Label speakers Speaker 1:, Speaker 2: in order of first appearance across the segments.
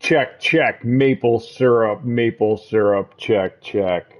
Speaker 1: Check, check. Maple syrup, check, check.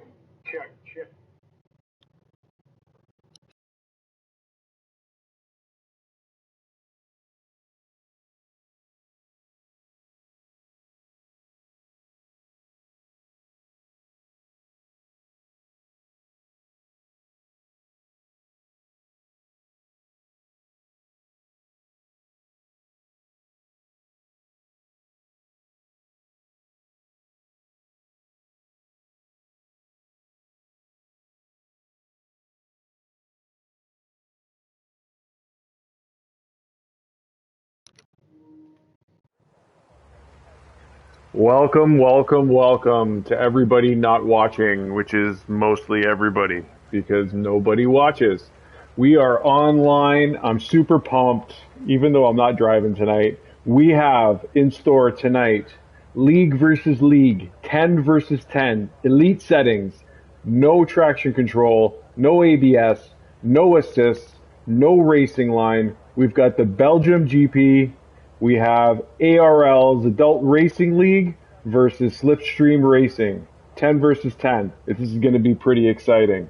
Speaker 1: Welcome, welcome, welcome to everybody not watching, which is mostly everybody because nobody watches. We are online. I'm super pumped, even though I'm not driving tonight. We have in store tonight League versus League, 10 versus 10, elite settings, no traction control, no ABS, no assists, no racing line. We've got the Belgium GP. We have ARL's Adult Racing League versus Slipstream Racing, 10 versus 10. This is going to be pretty exciting.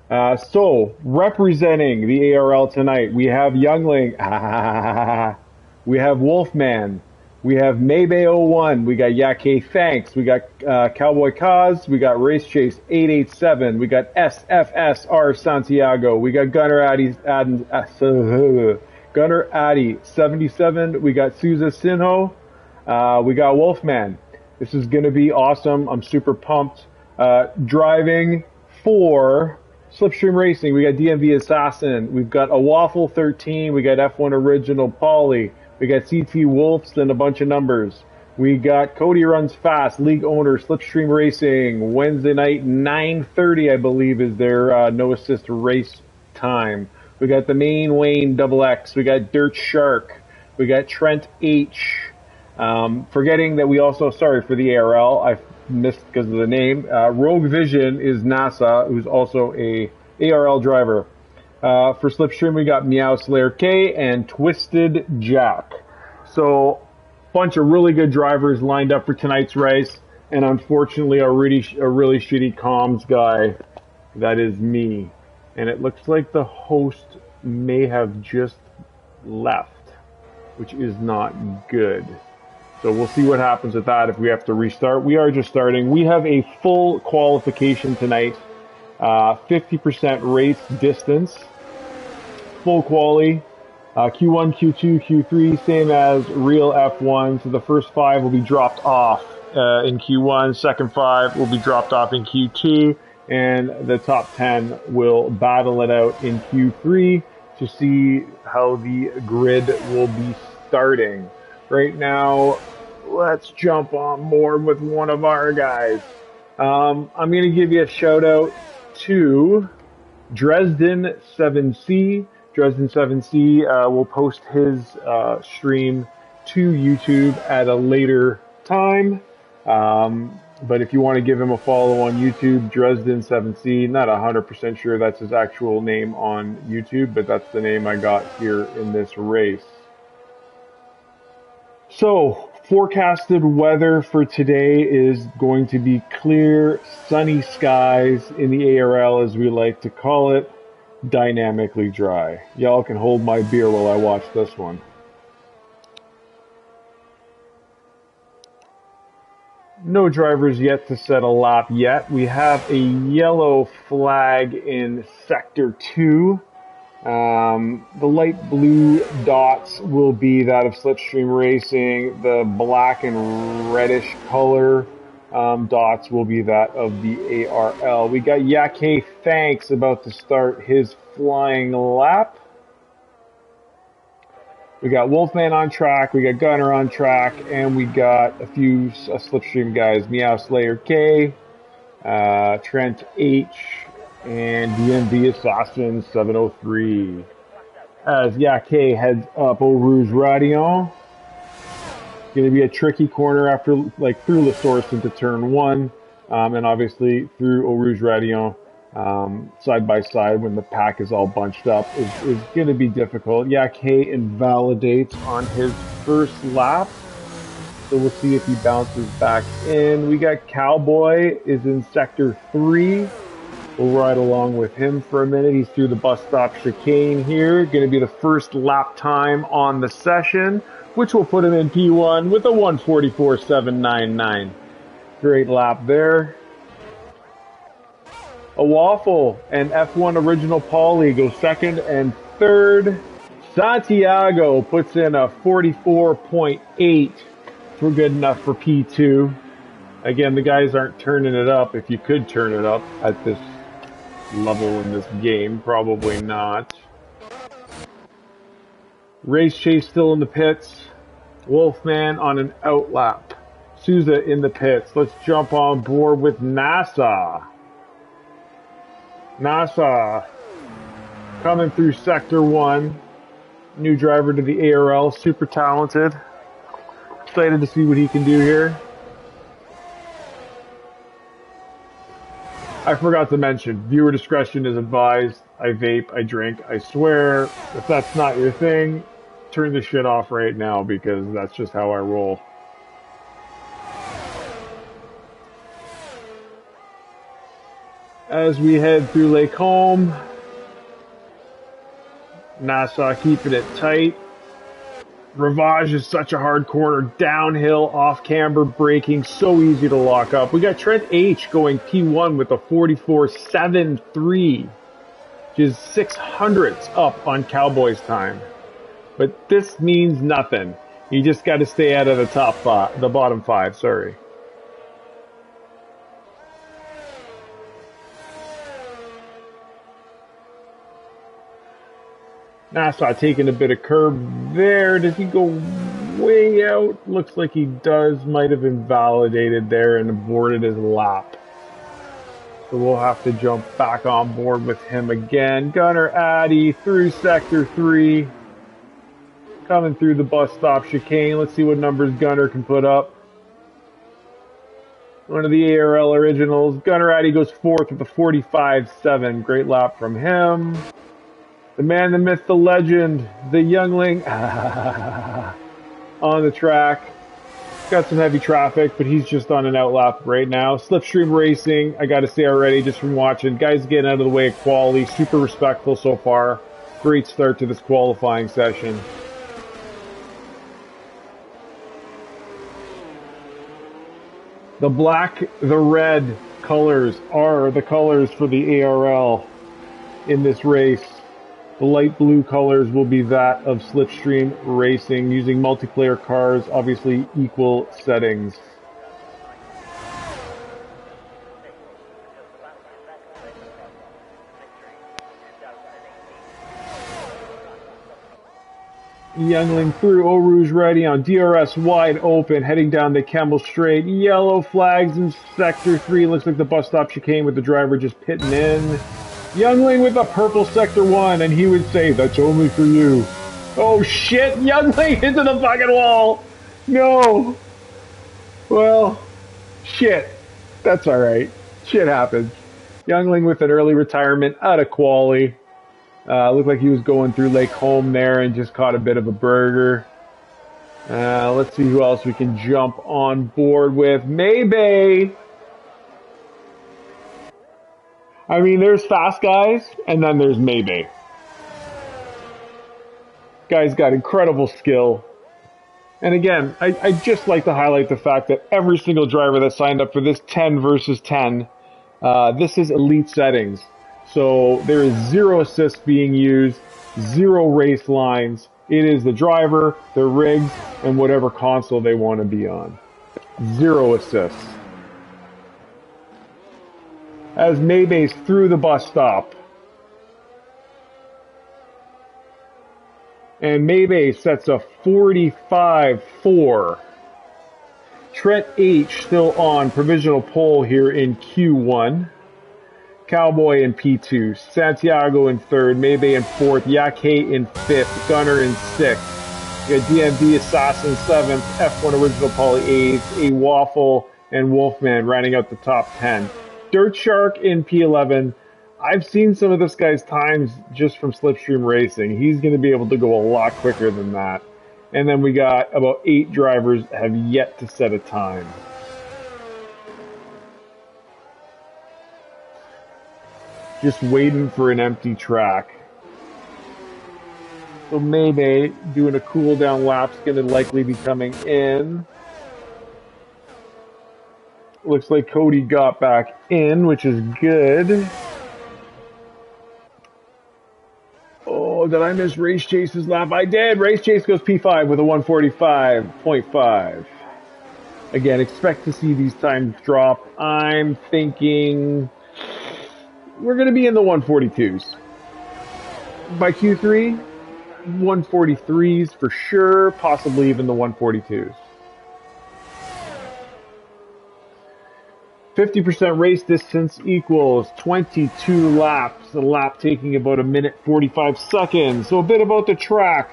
Speaker 1: So, representing the ARL tonight, we have Youngling, we have Wolfman, we have Maybe01, we got Yake Thanks, we got Cowboy Kaz, we got Race Chase 887, we got SFSR Santiago, we got Gunner Addy 77, we got Souza Sinho, we got Wolfman. This is going to be awesome. I'm super pumped. Driving for Slipstream Racing, we got DMV Assassin, we've got a Waffle 13, we got F1 Original Polly, we got CT Wolves and a bunch of numbers. We got Cody Runs Fast, League Owner, Slipstream Racing, Wednesday night, 9:30, I believe, is their no assist race time. We got the Main Wayne Double X. We got Dirt Shark. We got Trent H. Forgetting that we also, sorry for the ARL, I missed because of the name. Rogue Vision is NASA, who's also a ARL driver. For Slipstream, we got Meow Slayer K and Twisted Jack. So, bunch of really good drivers lined up for tonight's race, and unfortunately, a really shitty comms guy. That is me. And it looks like the host may have just left, which is not good. So we'll see what happens with that if we have to restart. We are just starting. We have a full qualification tonight, 50% race distance, full quali, Q1, Q2, Q3, same as real F1. So the first 5 will be dropped off in Q1, second 5 will be dropped off in Q2, and the top 10 will battle it out in Q3 to see how the grid will be starting. Right now, let's jump on board with one of our guys. I'm going to give you a shout out to Dresden 7C. Dresden 7C will post his stream to YouTube at a later time. But if you want to give him a follow on YouTube, Dresden 7C, not 100% sure that's his actual name on YouTube, but that's the name I got here in this race. So, forecasted weather for today is going to be clear, sunny skies in the ARL, as we like to call it, dynamically dry. Y'all can hold my beer while I watch this one. No drivers yet to set a lap yet. We have a yellow flag in Sector 2. The light blue dots will be that of Slipstream Racing. The black and reddish color dots will be that of the ARL. We got Yake Thanks about to start his flying lap. We got Wolfman on track, we got Gunner on track, and we got a few Slipstream guys. Meow Slayer K, Trent H, and DMV Assassin 703. As Yake heads up Eau Rouge Radion. It's going to be a tricky corner after, like, through La Source into turn 1, and obviously through Eau Rouge Radion. Side by side when the pack is all bunched up is going to be difficult. Yake invalidates on his first lap. so we'll see if he bounces back in. We got Cowboy is in Sector 3. We'll ride along with him for a minute. He's through the bus stop chicane here. Going to be the first lap time on the session, which will put him in P1 with a 1:44.799. Great lap there. A Waffle and F1 Original Paulie go second and third. Santiago puts in a 44.8. We're good enough for P2. Again, the guys aren't turning it up. If you could turn it up at this level in this game, probably not. Race Chase still in the pits. Wolfman on an outlap. Souza in the pits. Let's jump on board with NASA. NASA coming through Sector 1. New driver to the ARL. Super talented. Excited to see what he can do here. I forgot to mention, viewer discretion is advised. I vape, I drink, I swear. If that's not your thing, turn this shit off right now because that's just how I roll. As we head through Lake Home, Nassau keeping it tight. Rivage is such a hard corner. Downhill, off camber, braking, so easy to lock up. We got Trent H going P1 with a 44.73, which is 600ths up on Cowboy's time. But this means nothing. You just got to stay out of the top five, the bottom five, sorry. Nassau taking a bit of curb there. Does he go way out? Looks like he does. Might have invalidated there and aborted his lap. So we'll have to jump back on board with him again. Gunnar Addy through Sector 3. Coming through the bus stop chicane. Let's see what numbers Gunnar can put up. One of the ARL originals. Gunnar Addy goes fourth with a 45.7. Great lap from him. The man, the myth, the legend, the youngling on the track. Got some heavy traffic, but he's just on an outlap right now. Slipstream Racing, I gotta say already, just from watching, guys getting out of the way of quality, super respectful so far. Great start to this qualifying session. The black, the red colors are the colors for the ARL in this race. The light blue colors will be that of Slipstream Racing, using multiplayer cars, obviously equal settings. Youngling through Eau Rouge ready on DRS wide open, heading down the Kemmel Straight. Yellow flags in Sector 3. Looks like the bus stop chicane with the driver just pitting in. Youngling with the purple Sector 1, and he would say, "That's only for you." Oh shit, Youngling into the fucking wall! No! Well, shit. That's alright. Shit happens. Youngling with an early retirement out of quali. Looked like he was going through Lake Home there and just caught a bit of a burger. Let's see who else we can jump on board with. Maybe. I mean, there's fast guys, and then there's Maybe. Guy's got incredible skill. And again, I just like to highlight the fact that every single driver that signed up for this 10 versus 10, this is elite settings. So there is 0 assists being used, 0 race lines. It is the driver, their rigs, and whatever console they want to be on. 0 assists. As Maybay's through the bus stop. And Maybay sets a 45.4. Trent H still on provisional pole here in Q1. Cowboy in P2. Santiago in 3rd. Maybay in 4th. Yake in 5th. Gunner in 6th. You got DMD Assassin 7th. F1 Original Poly 8th. A Waffle and Wolfman rounding out the top 10. Dirt Shark in P11. I've seen some of this guy's times just from Slipstream Racing. He's going to be able to go a lot quicker than that. And then we got about 8 drivers have yet to set a time. Just waiting for an empty track. So Maybe doing a cool down lap's going to likely be coming in. Looks like Cody got back in, which is good. Oh, did I miss Race Chase's lap? I did. Race Chase goes P5 with a 1:45.5. Again, expect to see these times drop. I'm thinking we're going to be in the 1:42s. By Q3, 1:43s for sure, possibly even the 1:42s. 50% race distance equals 22 laps. A lap taking about 1:45 seconds. So a bit about the track.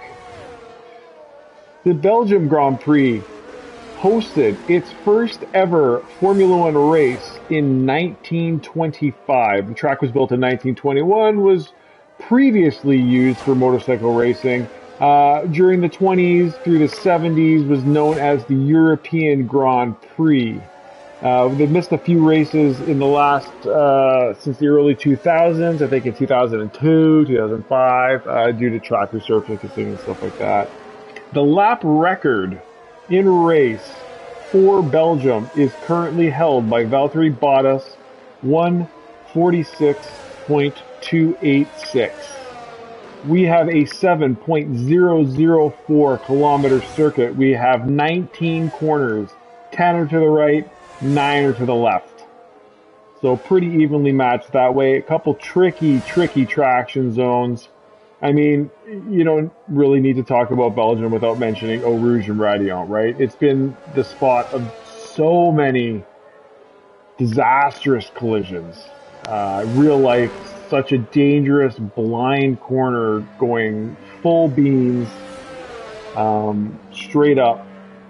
Speaker 1: The Belgium Grand Prix hosted its first ever Formula One race in 1925. The track was built in 1921, was previously used for motorcycle racing. During the 20s through the 70s was known as the European Grand Prix. They've missed a few races in the last, since the early 2000s, I think in 2002, 2005, due to track resurfacing and stuff like that. The lap record in race for Belgium is currently held by Valtteri Bottas, 1:46.286. We have a 7.004 kilometer circuit. We have 19 corners, 10 are to the right, 9 are to the left. So pretty evenly matched that way. A couple tricky traction zones. I mean, you don't really need to talk about Belgium without mentioning Eau Rouge and Radion, right? It's been the spot of so many disastrous collisions. Real life, such a dangerous blind corner going full beams, straight up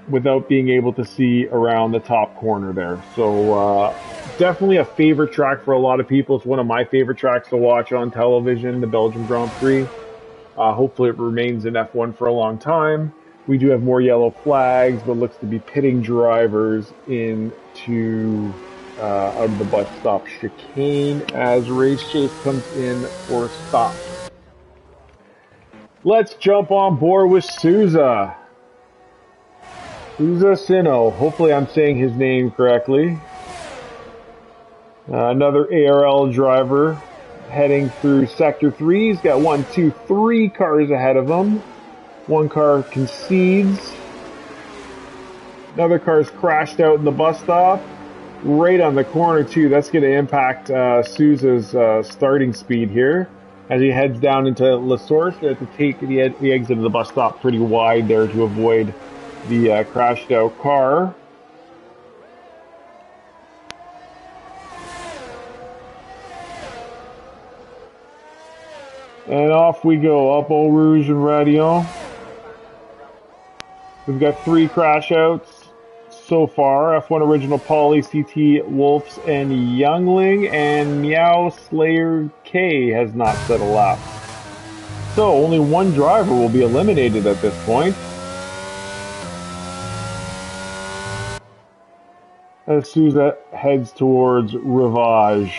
Speaker 1: without being able to see around the top corner there. So definitely a favorite track for a lot of people. It's one of my favorite tracks to watch on television, the Belgium Grand Prix. Hopefully it remains in F1 for a long time. We do have more yellow flags, but looks to be pitting drivers into out of the bus stop chicane as Race Chase comes in for a stop. Let's jump on board with Souza. Souza Sino. Hopefully I'm saying his name correctly. Another ARL driver heading through Sector 3. He's got 3 cars ahead of him. One car concedes. Another car's crashed out in the bus stop. Right on the corner too. That's going to impact Souza's starting speed here. As he heads down into La Source, they have to take the exit of the bus stop pretty wide there to avoid the crashed out car. And off we go, up Eau Rouge and Radion. We've got 3 crash outs so far. F1 Original Polly, CT Wolfs, and Youngling, and Meow Slayer K has not set a lap. So only 1 driver will be eliminated at this point. As Souza heads towards Rivage.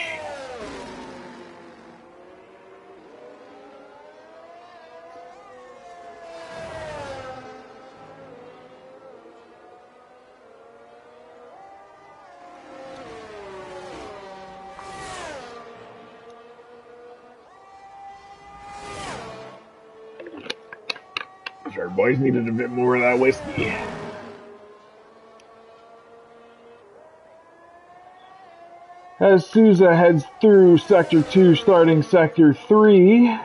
Speaker 1: Sorry, boys, needed a bit more of that whiskey. As Souza heads through Sector 2, starting Sector 3. A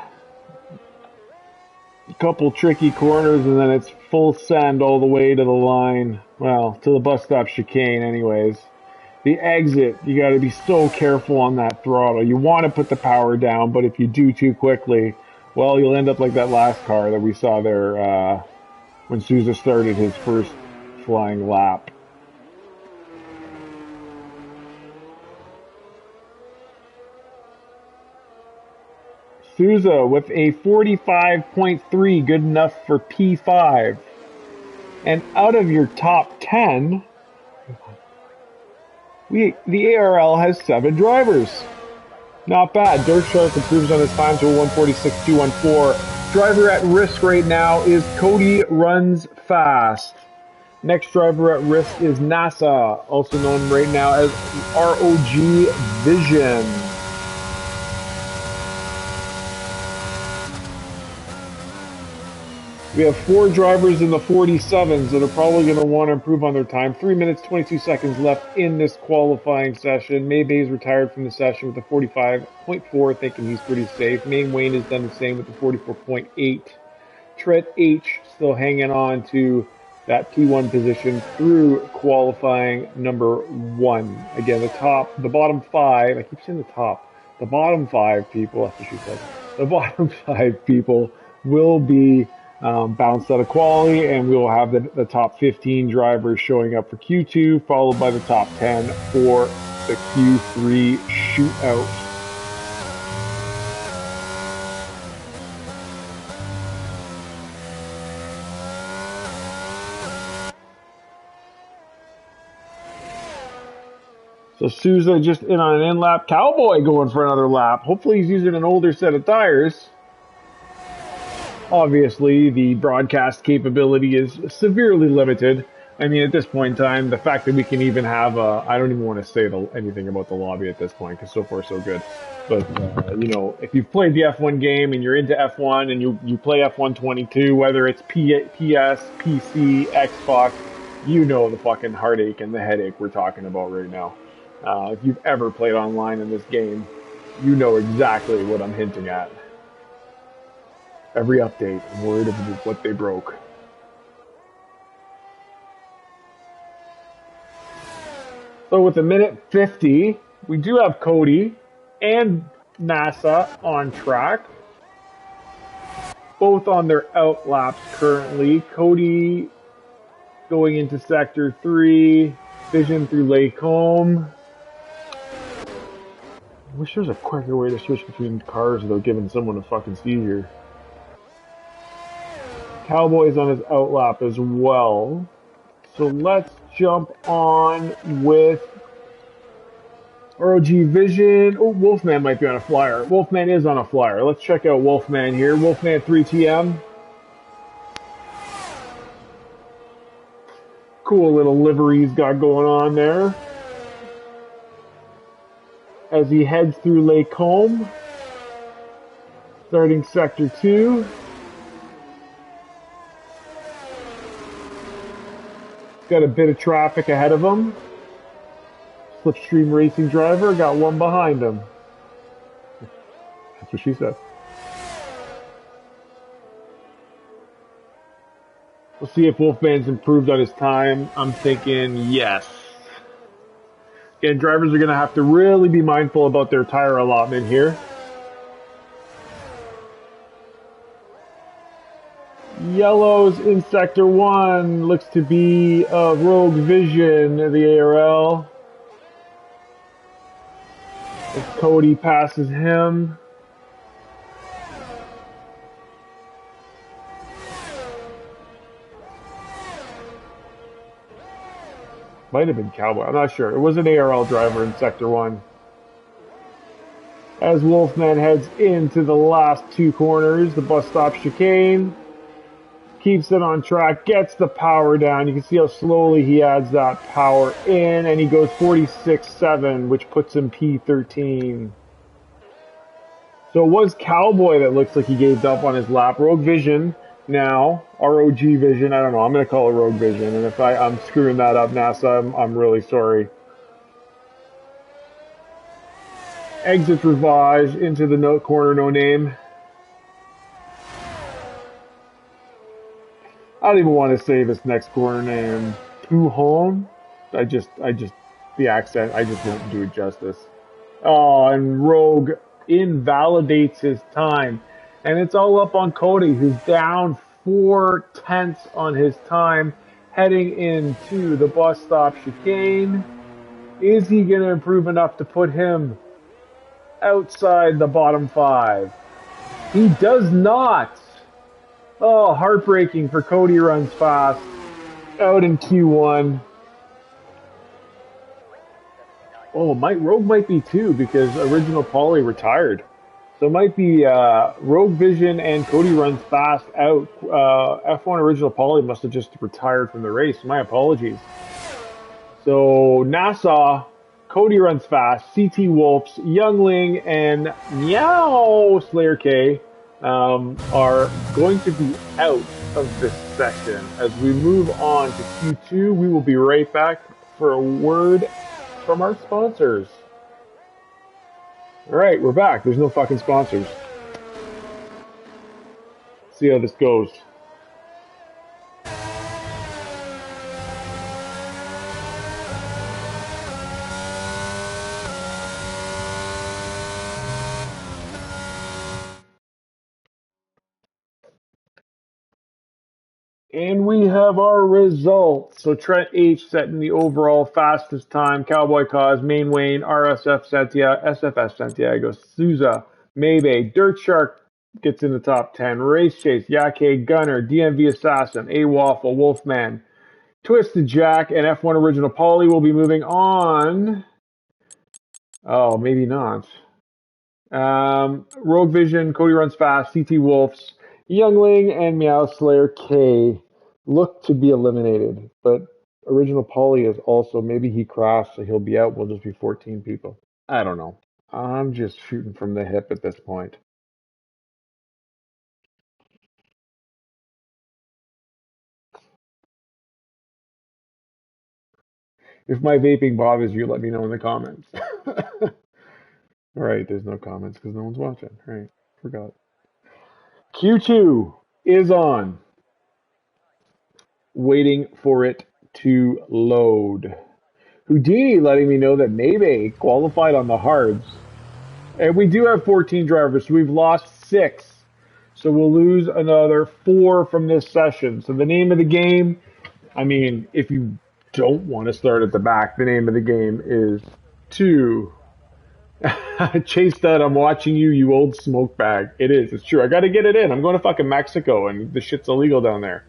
Speaker 1: couple tricky corners, and then it's full send all the way to the line. Well, to the bus stop chicane anyways. The exit, you got to be so careful on that throttle. You want to put the power down, but if you do too quickly, well, you'll end up like that last car that we saw there when Souza started his first flying lap. Souza with a 45.3, good enough for P5. And out of your top 10, the ARL has 7 drivers. Not bad. Dirt Shark improves on his time to a 146.214. Driver at risk right now is Cody Runs Fast. Next driver at risk is NASA, also known right now as ROG Vision. We have 4 drivers in the 47s that are probably going to want to improve on their time. 3 minutes, 22 seconds left in this qualifying session. Maybay's retired from the session with a 45.4, thinking he's pretty safe. Main Wayne has done the same with the 44.8. Tret H still hanging on to that P1 position through qualifying number 1. Again, the bottom 5, I keep saying the top. The bottom 5 people, that's what she said. The bottom 5 people will be bounced out of quali, and we will have the top 15 drivers showing up for Q2, followed by the top 10 for the Q3 shootout. So Souza just in on an in-lap. Cowboy going for another lap. Hopefully he's using an older set of tires. Obviously, the broadcast capability is severely limited. I mean, at this point in time, the fact that we can even have I don't even want to say anything about the lobby at this point, because so far so good. But, you know, if you've played the F1 game and you're into F1 and you play F1 22, whether it's PS, PC, Xbox, you know the fucking heartache and the headache we're talking about right now. If you've ever played online in this game, you know exactly what I'm hinting at. Every update, I'm worried about what they broke. So with a minute 50, we do have Cody and NASA on track. Both on their out laps currently. Cody going into sector 3, Vision through Lake Home. I wish there was a quicker way to switch between cars without giving someone a fucking seizure. Cowboy's on his outlap as well. So let's jump on with ROG Vision. Oh, Wolfman might be on a flyer. Wolfman is on a flyer. Let's check out Wolfman here. Wolfman 3TM. Cool little livery he's got going on there. As he heads through Lake Home. Starting sector 2. Got a bit of traffic ahead of him. Slipstrem Racing driver got one behind him. That's what she said. We'll see if Wolfman's improved on his time. I'm thinking yes. Again, drivers are going to have to really be mindful about their tire allotment here. Yellows in sector 1 looks to be Rogue Vision of the ARL. As Cody passes him. Might have been Cowboy, I'm not sure. It was an ARL driver in sector 1. As Wolfman heads into the last 2 corners, the bus stop chicane. Keeps it on track, gets the power down. You can see how slowly he adds that power in, and he goes 46.7, which puts him P13. So it was Cowboy that looks like he gave up on his lap. Rogue Vision now, ROG Vision, I don't know, I'm going to call it Rogue Vision, and if I'm screwing that up, NASA, I'm really sorry. Exits Rivage into the corner, no name. I don't even want to say this next corner name. Pujon. The accent, I just won't do it justice. Oh, and Rogue invalidates his time. And it's all up on Cody, who's down 4/10 on his time, heading into the bus stop chicane. Is he going to improve enough to put him outside the bottom 5? He does not. Oh, heartbreaking for Cody Runs Fast. out in Q1. Oh, Rogue might be too because Original Polly retired. So it might be Rogue Vision and Cody Runs Fast out. F1 Original Polly must have just retired from the race. My apologies. So Nassau, Cody Runs Fast, CT Wolves, Youngling, and Meow Slayer K are going to be out of this section. As we move on to Q2, we will be right back for a word from our sponsors. All right, we're back. There's no fucking sponsors. See how this goes. And we have our results. So Trent H setting the overall fastest time. Cowboy Cause, Main Wayne, RSF Santiago, SFS Santiago, Souza, Maybe, Dirt Shark gets in the top 10. Race Chase, Yake, Gunner, DMV Assassin, A Waffle, Wolfman, Twisted Jack, and F1 Original Polly will be moving on. Oh, maybe not. Rogue Vision, Cody Runs Fast, CT Wolves, Youngling, and Meow Slayer K look to be eliminated. But Original Polly is also, maybe he crashed, so he'll be out. We'll just be 14 people. I don't know. I'm just shooting from the hip at this point. If my vaping bothers you, let me know in the comments. All right, there's no comments because no one's watching. All right, forgot. Q2 is on. Waiting for it to load. Houdini letting me know that Maybe qualified on the hards. And we do have 14 drivers, so we've lost 6. So we'll lose another 4 from this session. So the name of the game, I mean, if you don't want to start at the back, the name of the game is 2. Chase that, I'm watching you, you old smoke bag. It is, it's true. I got to get it in. I'm going to fucking Mexico, and the shit's illegal down there.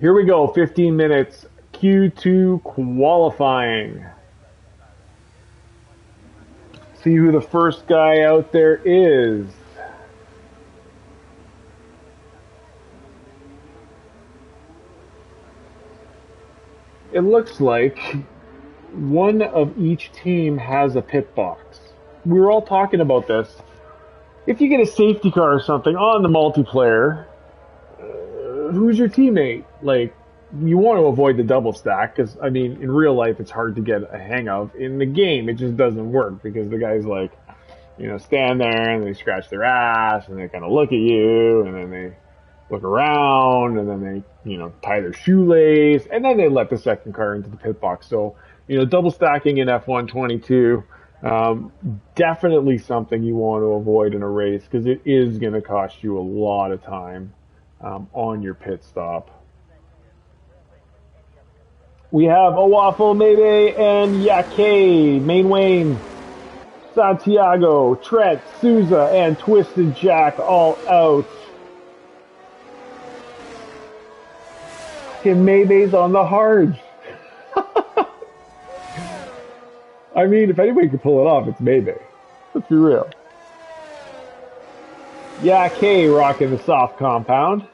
Speaker 1: Here we go, 15 minutes, Q2 qualifying. See who the first guy out there is. It looks like one of each team has a pit box. We were all talking about this. If you get a safety car or something on the multiplayer, who's your teammate? Like, you want to avoid the double stack because, I mean, in real life, it's hard to get a hang of. In the game, it just doesn't work because the guys, like, you know, stand there and they scratch their ass and they kind of look at you and then they look around and then they, you know, tie their shoelace and then they let the second car into the pit box. So, you know, double stacking in F1 22, definitely something you want to avoid in a race because it is going to cost you a lot of time on your pit stop. We have a Waffle, Maybe, and Yake, Main Wayne, Santiago, Trent, Souza, and Twisted Jack all out. And Maybe's on the hards. I mean, if anybody can pull it off, it's Maybe. Let's be real. Yake rocking the soft compound.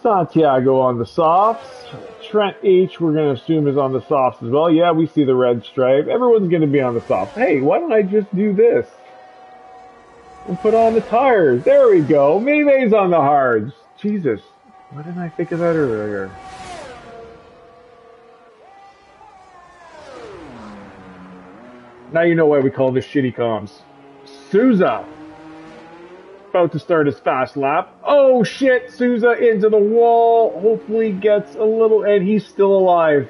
Speaker 1: Santiago on the softs. Trent H, we're going to assume, is on the softs as well. Yeah, we see the red stripe. Everyone's going to be on the softs. Hey, why don't I just do this? And put on the tires. There we go. Maybe's on the hards. Jesus. Why didn't I think of that earlier? Now you know why we call this shitty comms. Souza. About to start his fast lap. Oh shit, Souza into the wall. Hopefully gets a little, and he's still alive.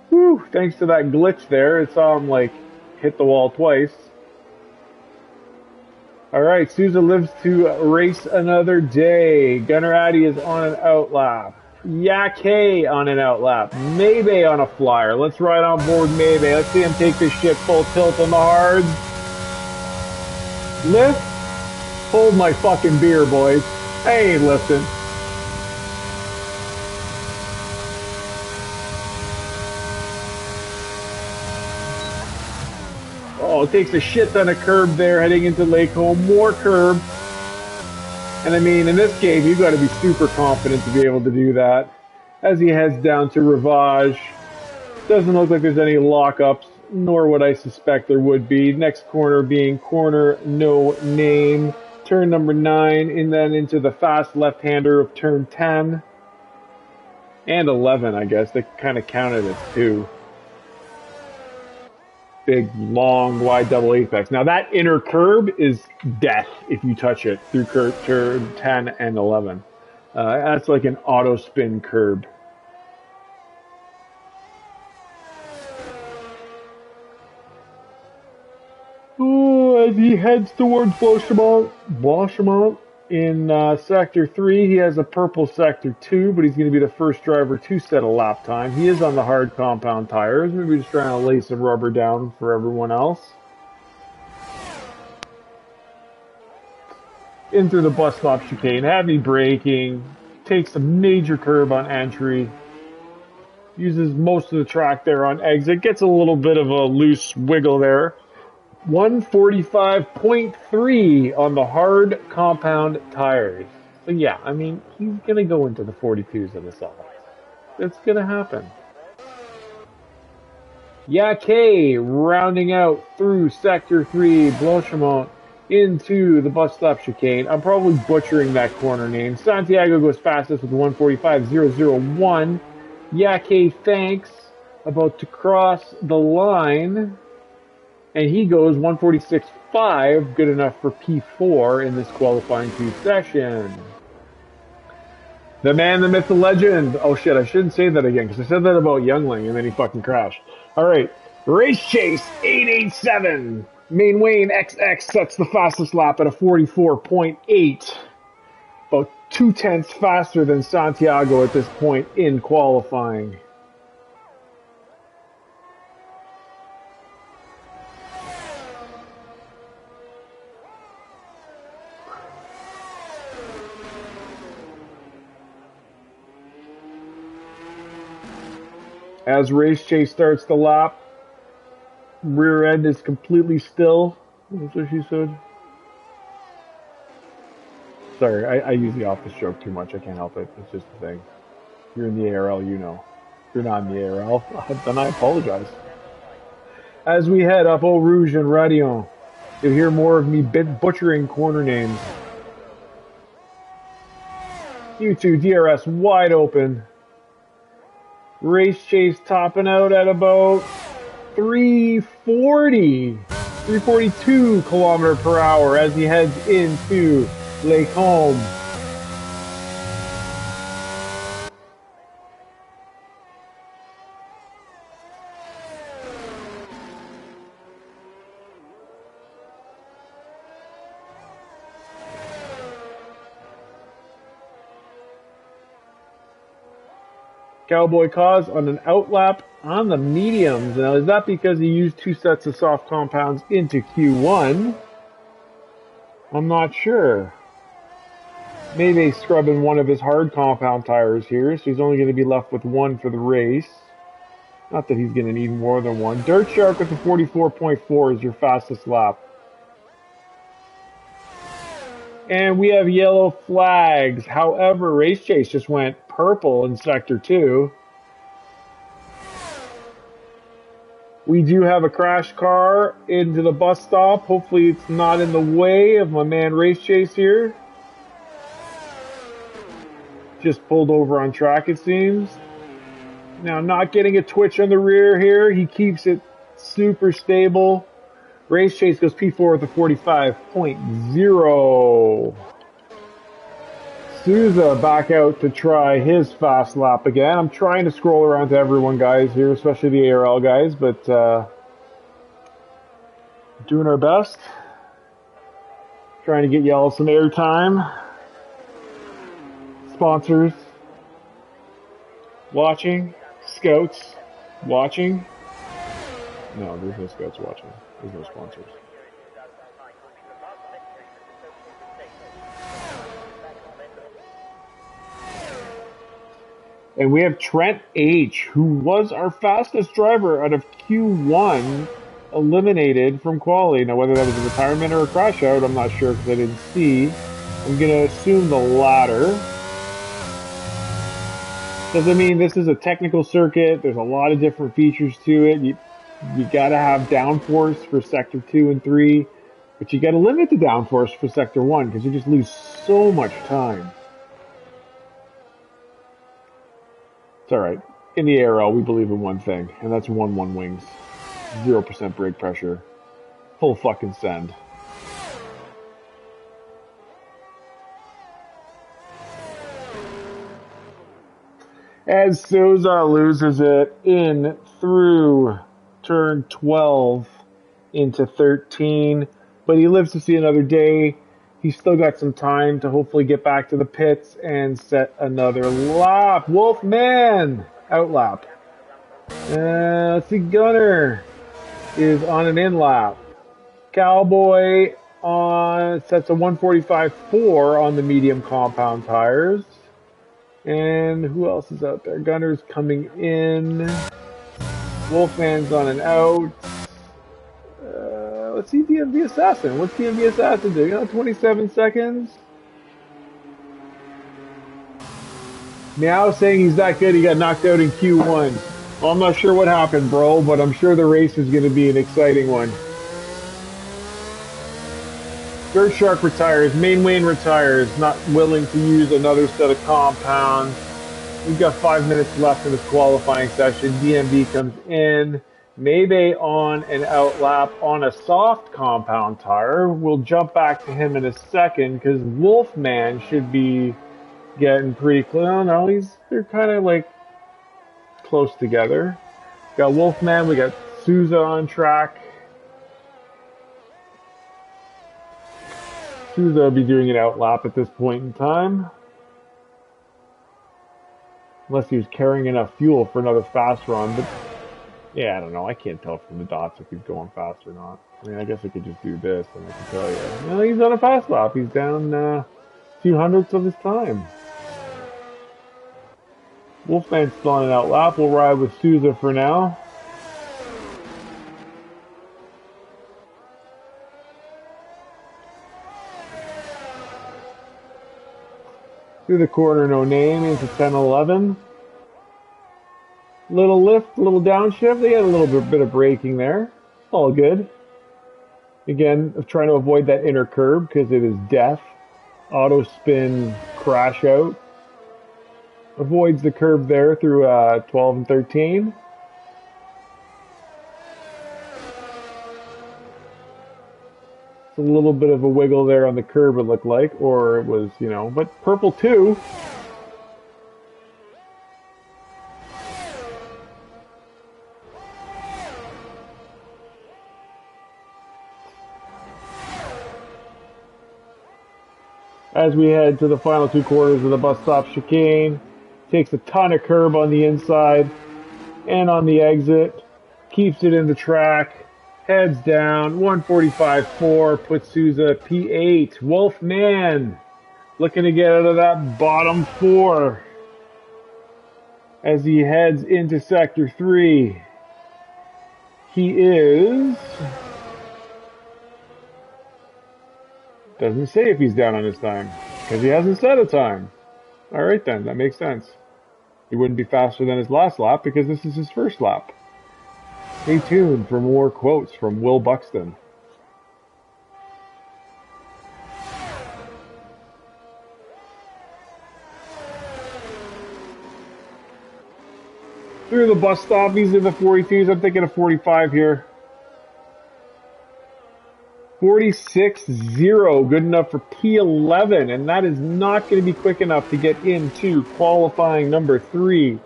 Speaker 1: Whew, thanks to that glitch there. It saw him like hit the wall twice. Alright, Souza lives to race another day. Gunner Addy is on an out lap. Yake on an out lap. Maybe on a flyer. Let's ride on board Maybe. Let's see him take this shit full tilt on the hards. Lift. Hold my fucking beer, boys. I ain't listening. Oh, it takes a shit ton of curb there heading into Lake Home. More curb. And I mean, in this game, you've got to be super confident to be able to do that. As he heads down to Rivage. Doesn't look like there's any lockups, nor would I suspect there would be. Next corner being corner no name. Turn number 9, and then into the fast left-hander of turn 10. And 11, I guess. They kind of counted as 2. Big, long, wide double apex. Now that inner curb is death if you touch it through turn 10 and 11. That's like an auto spin curb. Oh, as he heads towards Blanchemont in Sector 3, he has a purple Sector 2, but he's going to be the first driver to set a lap time. He is on the hard compound tires. Maybe just trying to lay some rubber down for everyone else. In through the bus stop chicane, heavy braking, takes a major curb on entry, uses most of the track there on exit, gets a little bit of a loose wiggle there. 145.3 on the hard compound tires. So yeah, I mean, he's going to go into the 42s in the softs. It's going to happen. Yake rounding out through Sector 3, Blanchemont into the bus stop chicane. I'm probably butchering that corner name. Santiago goes fastest with 145.001. Yake thanks, about to cross the line. And he goes 146.5, good enough for P4 in this qualifying 2 session. The man, the myth, the legend. Oh shit, I shouldn't say that again, because I said that about Youngling, and then he fucking crashed. Alright, Race Chase 887. Main Wayne XX sets the fastest lap at a 44.8. About 0.2 faster than Santiago at this point in qualifying. As Race Chase starts the lap, rear end is completely still. That's what she said. Sorry, I use the office joke too much. I can't help it. It's just a thing. If you're in the ARL, you know. If you're not in the ARL, then I apologize. As we head up Eau Rouge and Radion, you'll hear more of me butchering corner names. Q2 DRS wide open. Race Chase topping out at about 342 kilometer per hour as he heads into Lake Home. Cowboy Cause on an outlap on the mediums. Now, is that because he used 2 sets of soft compounds into Q1? I'm not sure. Maybe he's scrubbing one of his hard compound tires here, so he's only going to be left with 1 for the race. Not that he's going to need more than 1. Dirt Shark with the 44.4 is your fastest lap. And we have yellow flags. However, Race Chase just went purple in Sector 2. We do have a crash car into the bus stop. Hopefully it's not in the way of my man Race Chase here. Just pulled over on track, it seems. Now, not getting a twitch on the rear here. He keeps it super stable. Race Chase goes P4 with a 45.0. Souza back out to try his fast lap again. I'm trying to scroll around to everyone, guys, here, especially the ARL guys, but doing our best. Trying to get y'all some airtime. Sponsors watching. Scouts watching. No, there's no scouts watching. There's no sponsors. And we have Trent H., who was our fastest driver out of Q1, eliminated from quali. Now, whether that was a retirement or a crash out, I'm not sure because I didn't see. I'm going to assume the latter. Doesn't mean this is a technical circuit. There's a lot of different features to it. You got to have downforce for sector 2 and 3, but you got to limit the downforce for sector 1 because you just lose so much time. It's all right. In the ARL, we believe in one thing, and that's 1-1 wings. 0% brake pressure. Full fucking send. As Souza loses it in through turn 12 into 13, but he lives to see another day. He's still got some time to hopefully get back to the pits and set another lap. Wolfman out lap. Let's see, Gunner is on an in lap. Cowboy sets a 145.4 on the medium compound tires. And who else is out there? Gunner's coming in. Wolfman's on an out. Let's see DMV Assassin. What's DMV Assassin doing? 27 seconds. Meow saying he's that good he got knocked out in Q1. Well, I'm not sure what happened, bro, but I'm sure the race is going to be an exciting one. Dirt Shark retires. Main Wayne retires. Not willing to use another set of compounds. We've got 5 minutes left in this qualifying session. DMB comes in. Maybe on an out lap on a soft compound tire. We'll jump back to him in a second because Wolfman should be getting pretty close. Oh, no, they're kind of like close together. Got Wolfman. We got Souza on track. Souza will be doing an out lap at this point in time. Unless he was carrying enough fuel for another fast run. But yeah, I don't know. I can't tell from the dots if he's going fast or not. I mean, I guess I could just do this and I can tell you. No, he's on a fast lap. He's down a few hundredths of his time. Wolfman's still on an out lap. We'll ride with Souza for now. Through the corner, no name, into 10-11. Little lift, little downshift. They had a little bit of braking there. All good. Again, I'm trying to avoid that inner curb because it is death. Auto spin, crash out. Avoids the curb there through 12 and 13. It's a little bit of a wiggle there on the curb, it looked like, or it was, but purple too. As we head to the final 2 quarters of the bus stop chicane, takes a ton of curb on the inside and on the exit, keeps it in the track. Heads down, 145.4, puts Souza P8. Wolfman looking to get out of that bottom 4 as he heads into sector 3. He is... doesn't say if he's down on his time because he hasn't set a time. All right then, that makes sense. He wouldn't be faster than his last lap because this is his first lap. Stay tuned for more quotes from Will Buxton. Through the bus stop, these are the 42s. I'm thinking of 45 here. 46.0, good enough for P11, and that is not going to be quick enough to get into qualifying number 3.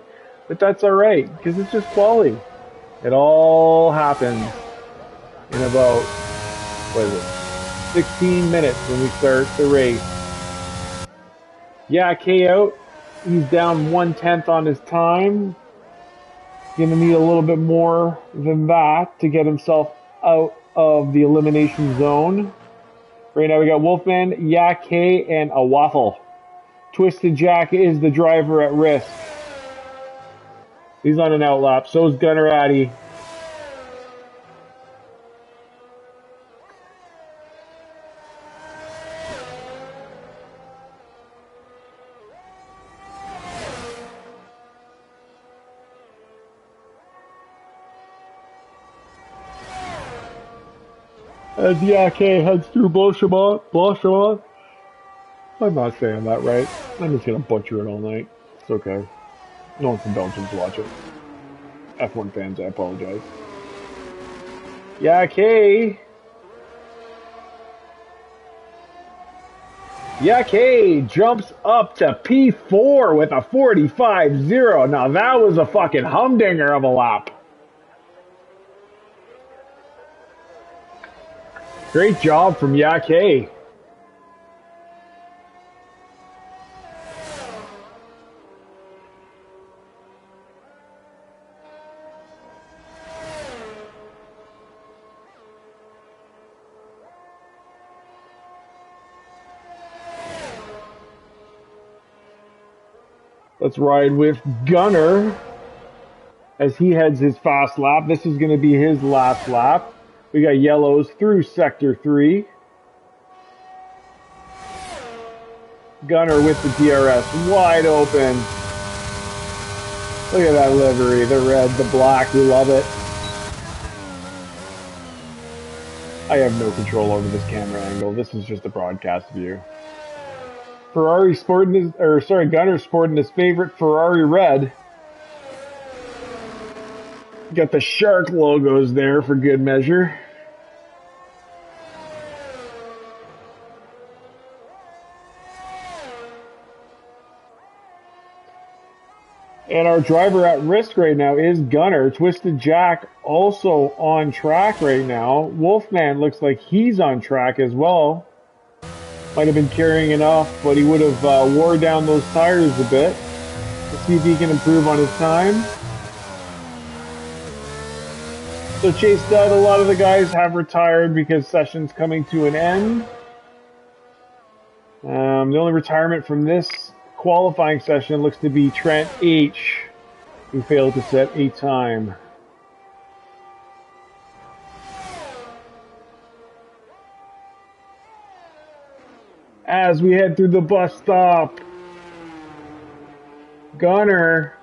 Speaker 1: But that's all right, because it's just quali. It all happens in about, 16 minutes when we start the race. Yeah, K out. He's down 1/10 on his time. Gonna need a little bit more than that to get himself out of the elimination zone. Right now we got Wolfman, Yak, and a Waffle. Twisted Jack is the driver at risk. He's on an outlap. So is Gunner Addy. As Yake heads through Bolshevon. I'm not saying that right. I'm just gonna butcher it all night. It's okay. No one from Belgium's watching. F1 fans, I apologize. Yake! Yake jumps up to P4 with a 45.0. Now that was a fucking humdinger of a lap. Great job from Yake. Let's ride with Gunner as he heads his fast lap. This is going to be his last lap. We got yellows through Sector 3. Gunner with the DRS wide open. Look at that livery, the red, the black, we love it. I have no control over this camera angle. This is just a broadcast view. Gunner sporting his favorite Ferrari red. Got the shark logos there for good measure. And our driver at risk right now is Gunner. Twisted Jack also on track right now. Wolfman looks like he's on track as well. Might have been carrying enough, but he would have wore down those tires a bit. Let's see if he can improve on his time. So Chase Dud, a lot of the guys have retired because session's coming to an end. The only retirement from this qualifying session looks to be Trent H, who failed to set a time. As we head through the bus stop, Gunner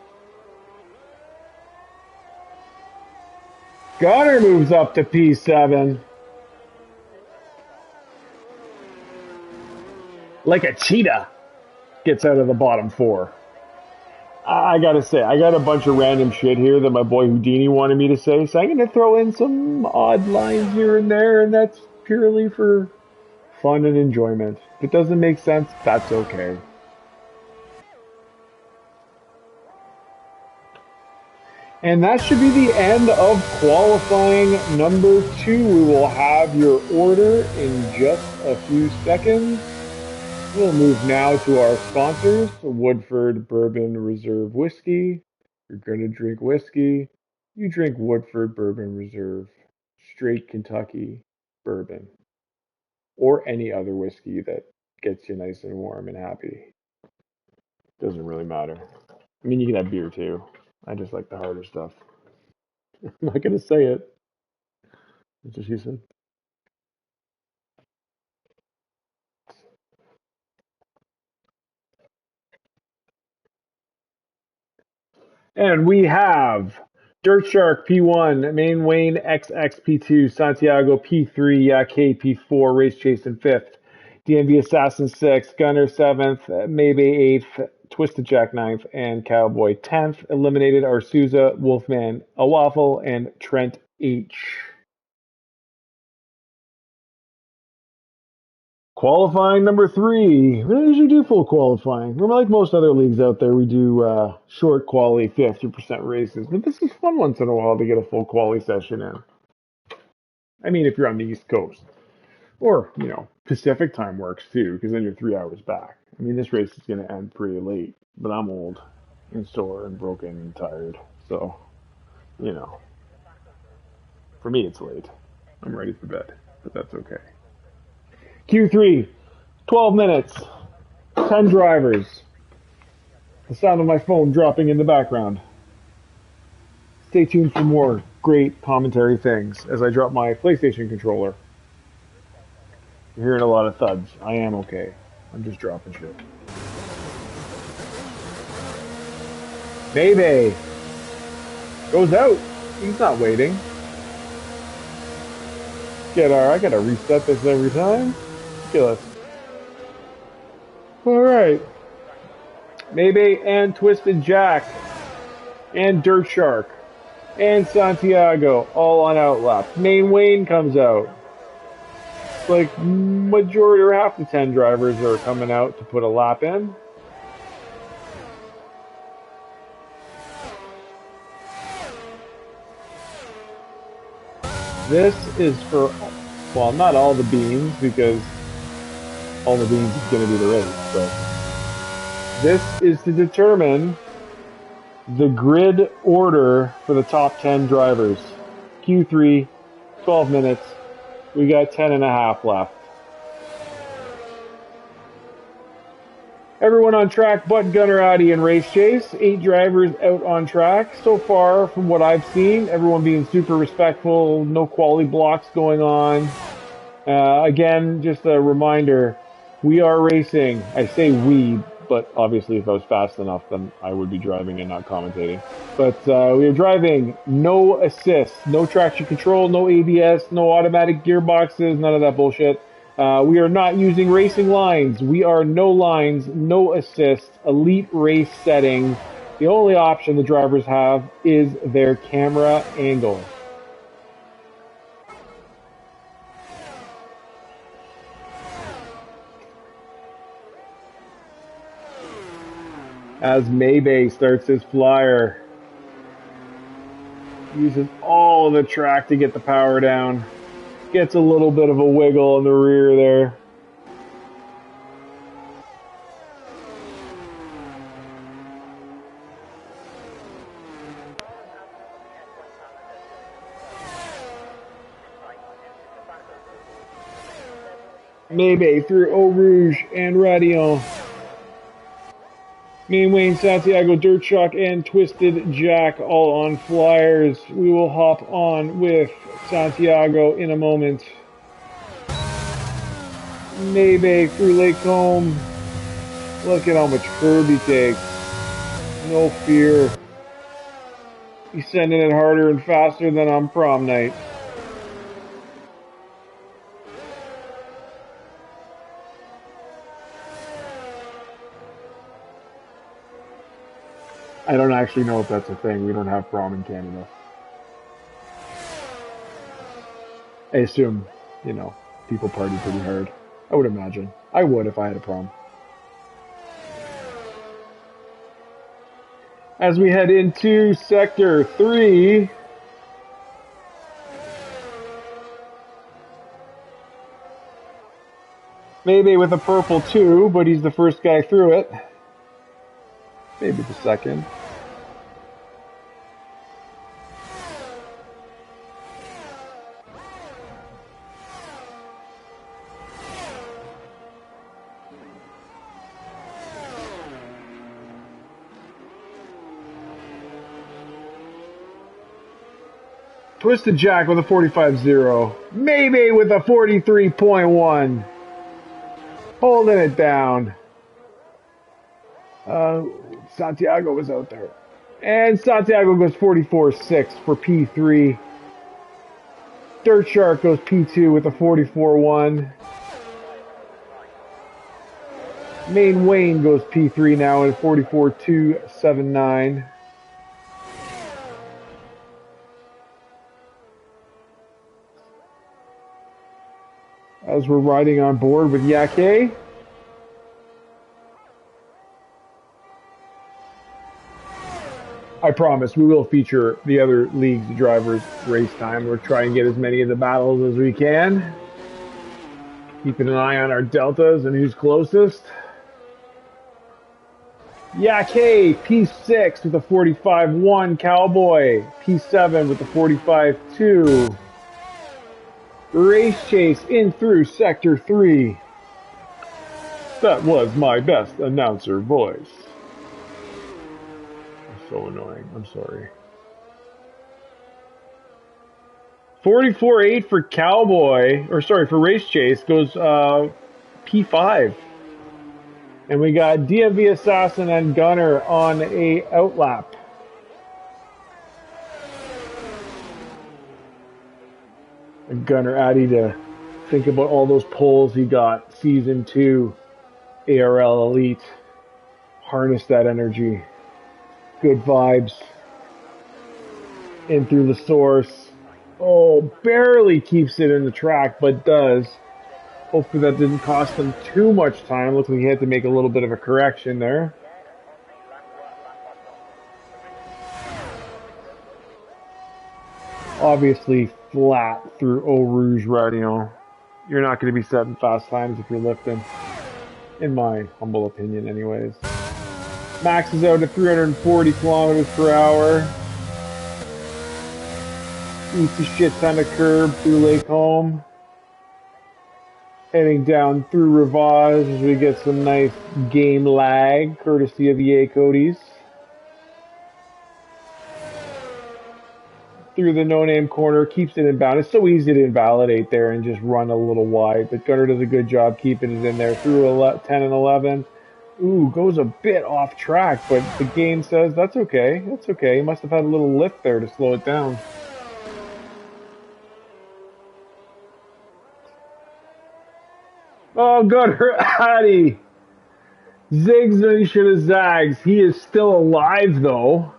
Speaker 1: moves up to P7. Like a cheetah. Gets out of the bottom 4. I gotta say, I got a bunch of random shit here that my boy Houdini wanted me to say, so I'm gonna throw in some odd lines here and there, and that's purely for fun and enjoyment. If it doesn't make sense, that's okay. And that should be the end of qualifying number 2. We will have your order in just a few seconds. We'll move now to our sponsors, Woodford Bourbon Reserve Whiskey. You're going to drink whiskey, you drink Woodford Bourbon Reserve, straight Kentucky bourbon, or any other whiskey that gets you nice and warm and happy. Doesn't really matter. I mean, you can have beer too. I just like the harder stuff. I'm not going to say it. That's what she said. And we have Dirt Shark P1, Main Wayne XX P2, Santiago P3, Yake P4, Race Chasen 5th, DMV Assassin 6th, Gunner 7th, Maybe 8th, Twisted Jack 9th, and Cowboy 10th. Eliminated are Souza, Wolfman, A Waffle, and Trent H. Qualifying number 3. We don't usually do full qualifying. We're like most other leagues out there. We do short quali 50% races. But this is fun once in a while to get a full quali session in. I mean, if you're on the East Coast. Or, Pacific time works too, because then you're 3 hours back. I mean, this race is going to end pretty late. But I'm old and sore and broken and tired. So, for me it's late. I'm ready for bed. But that's okay. Q3, 12 minutes, 10 drivers. The sound of my phone dropping in the background. Stay tuned for more great commentary things as I drop my PlayStation controller. You're hearing a lot of thuds. I am okay. I'm just dropping shit. Maybe goes out. He's not waiting. I gotta reset this every time. Ridiculous. Alright. Maybe and Twisted Jack. And Dirt Shark. And Santiago. All on out lap. Main Wayne comes out. It's like majority or half the 10 drivers are coming out to put a lap in. This is for, well, not all the beans, because all the beans is going to be the race, but this is to determine the grid order for the top 10 drivers. Q3, 12 minutes. We got 10 and a half left. Everyone on track but Gunnar Addy in Race Chase. 8 drivers out on track. So far, from what I've seen, everyone being super respectful, no quality blocks going on. Again, just a reminder, we are racing. I say we, but obviously if I was fast enough, then I would be driving and not commentating. But we are driving no assist, no traction control, no ABS, no automatic gearboxes, none of that bullshit. We are not using racing lines. We are no lines, no assist, elite race settings. The only option the drivers have is their camera angle. As Maybe starts his flyer, uses all of the track to get the power down. Gets a little bit of a wiggle in the rear there. Maybe through Eau Rouge and Radion. Me and Wayne, Santiago, Dirt Shark, and Twisted Jack all on flyers. We will hop on with Santiago in a moment. Maybe through Lake Combe. Look at how much curb he takes. No fear. He's sending it harder and faster than on prom night. I don't actually know if that's a thing. We don't have prom in Canada. I assume, you know, people party pretty hard. I would imagine. I would if I had a prom. As we head into Sector 3, maybe with a purple 2, but he's the first guy through it. Maybe the second. Twisted Jack with a 45.0. Maybe with a 43.1. Holding it down. Santiago was out there. And Santiago goes 44.6 for P3. Dirt Shark goes P2 with a 44.1. Main Wayne goes P3 now at 44.279. As we're riding on board with Yake. I promise we will feature the other league's drivers' race time. We'll try and get as many of the battles as we can. Keeping an eye on our deltas and who's closest. Yake, P6 with a 45.1. Cowboy, P7 with a 45.2. Race Chase in through Sector 3. That was my best announcer voice. So annoying. I'm sorry. 44.8 for Cowboy, or sorry, for Race Chase goes P5. And we got DMV Assassin and Gunner on a outlap. And Gunner Addy to think about all those polls he got. Season 2, ARL Elite. Harness that energy. Good vibes. In through the source. Oh, barely keeps it in the track, but does. Hopefully that didn't cost him too much time. Looks like he had to make a little bit of a correction there. Obviously flat through Eau Rouge Radio. You're not going to be setting fast times if you're lifting. In my humble opinion anyways. Max is out at 340 kilometers per hour. Eats a shit ton of curb through Lake Home. Heading down through Rivage as we get some nice game lag, courtesy of the A-Codies. Through the no-name corner, keeps it inbound. It's so easy to invalidate there and just run a little wide, but Gunner does a good job keeping it in there through 10 and 11. Ooh, goes a bit off track, but the game says that's okay. That's okay. He must have had a little lift there to slow it down. Oh, Gunner Addy! Zigs and he should have zags. He is still alive, though.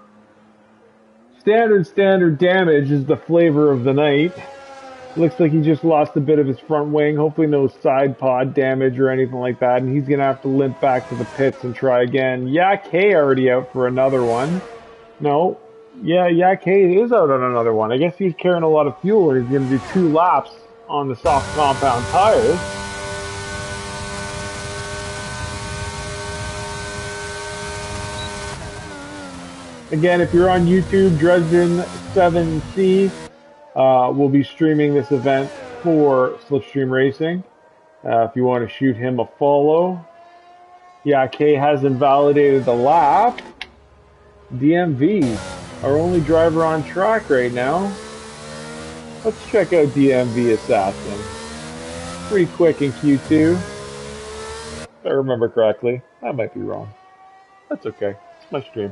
Speaker 1: Standard damage is the flavor of the night. Looks like he just lost a bit of his front wing. Hopefully no side pod damage or anything like that. And he's going to have to limp back to the pits and try again. Yak Hay already out for another one. No. Yeah, Yak Hay is out on another one. I guess he's carrying a lot of fuel and he's going to do 2 laps on the soft compound tires. Again, if you're on YouTube, Dresden7C will be streaming this event for Slipstream Racing. If you want to shoot him a follow. Yeah, K has invalidated the lap. DMV, our only driver on track right now. Let's check out DMV Assassin. Pretty quick in Q2. If I remember correctly. I might be wrong. That's okay. It's my stream.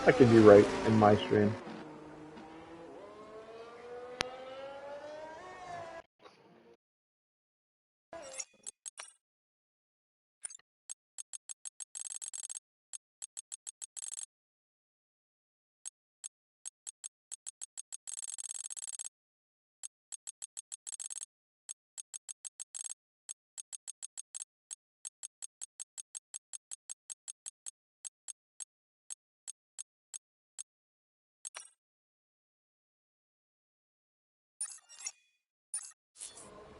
Speaker 1: I can be right in my stream.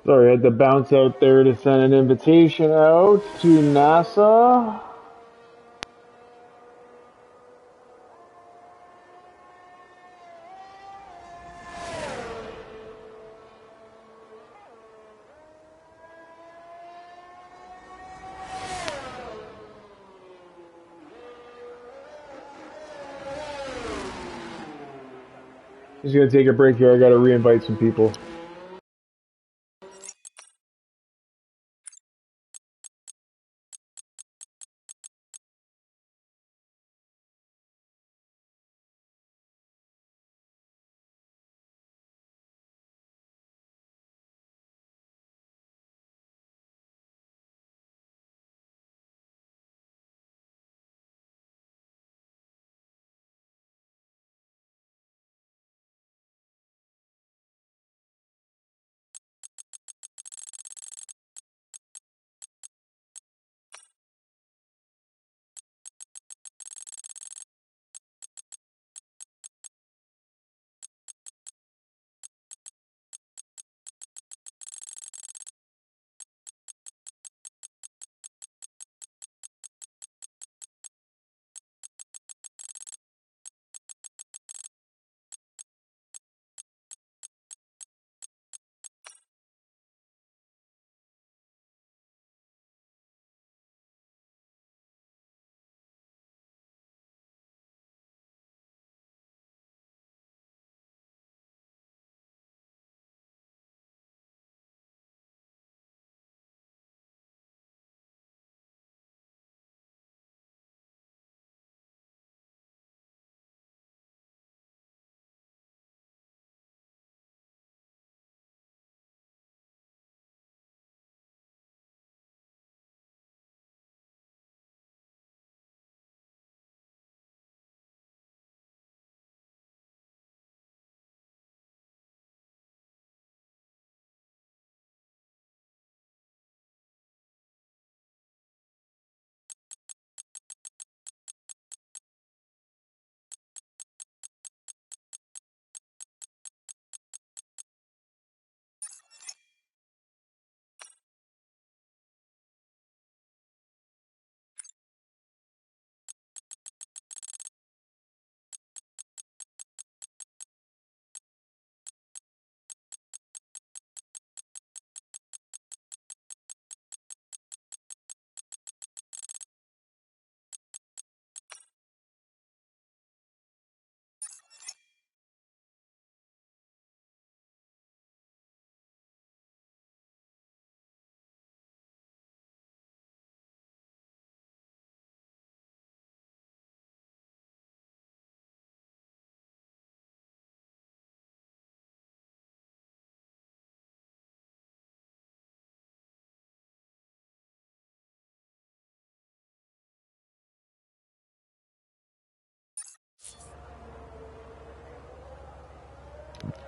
Speaker 1: Sorry, I had to bounce out there to send an invitation out to NASA. Just gonna take a break here. I gotta re-invite some people.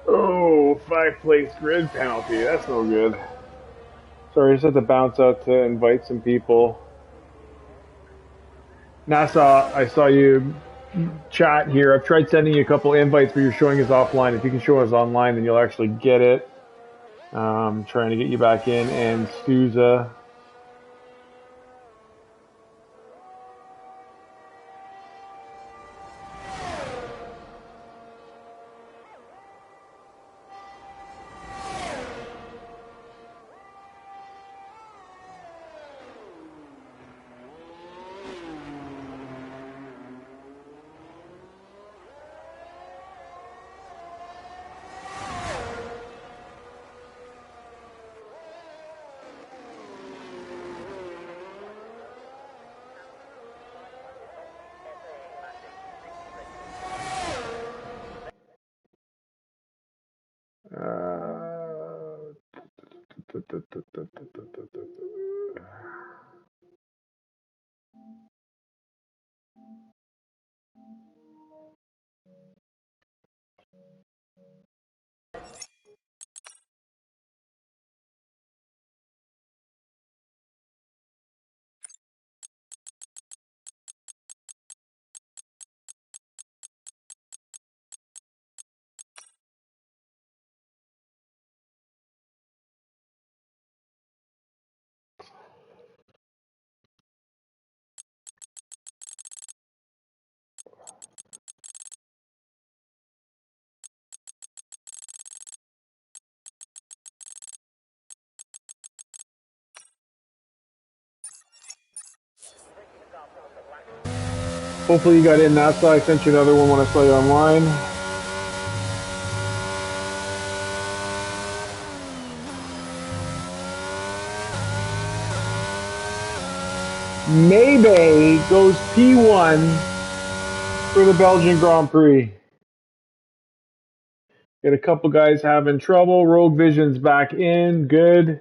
Speaker 1: Oh, 5 place grid penalty. That's no good. Sorry, I just had to bounce out to invite some people. NASA, I saw you chat here. I've tried sending you a couple invites, but you're showing us offline. If you can show us online, then you'll actually get it. Trying to get you back in. And Souza. Hopefully you got in, NASA. I sent you another one when I saw you online. Maybe goes P1 for the Belgian Grand Prix. Got a couple guys having trouble. Rogue Vision's back in. Good.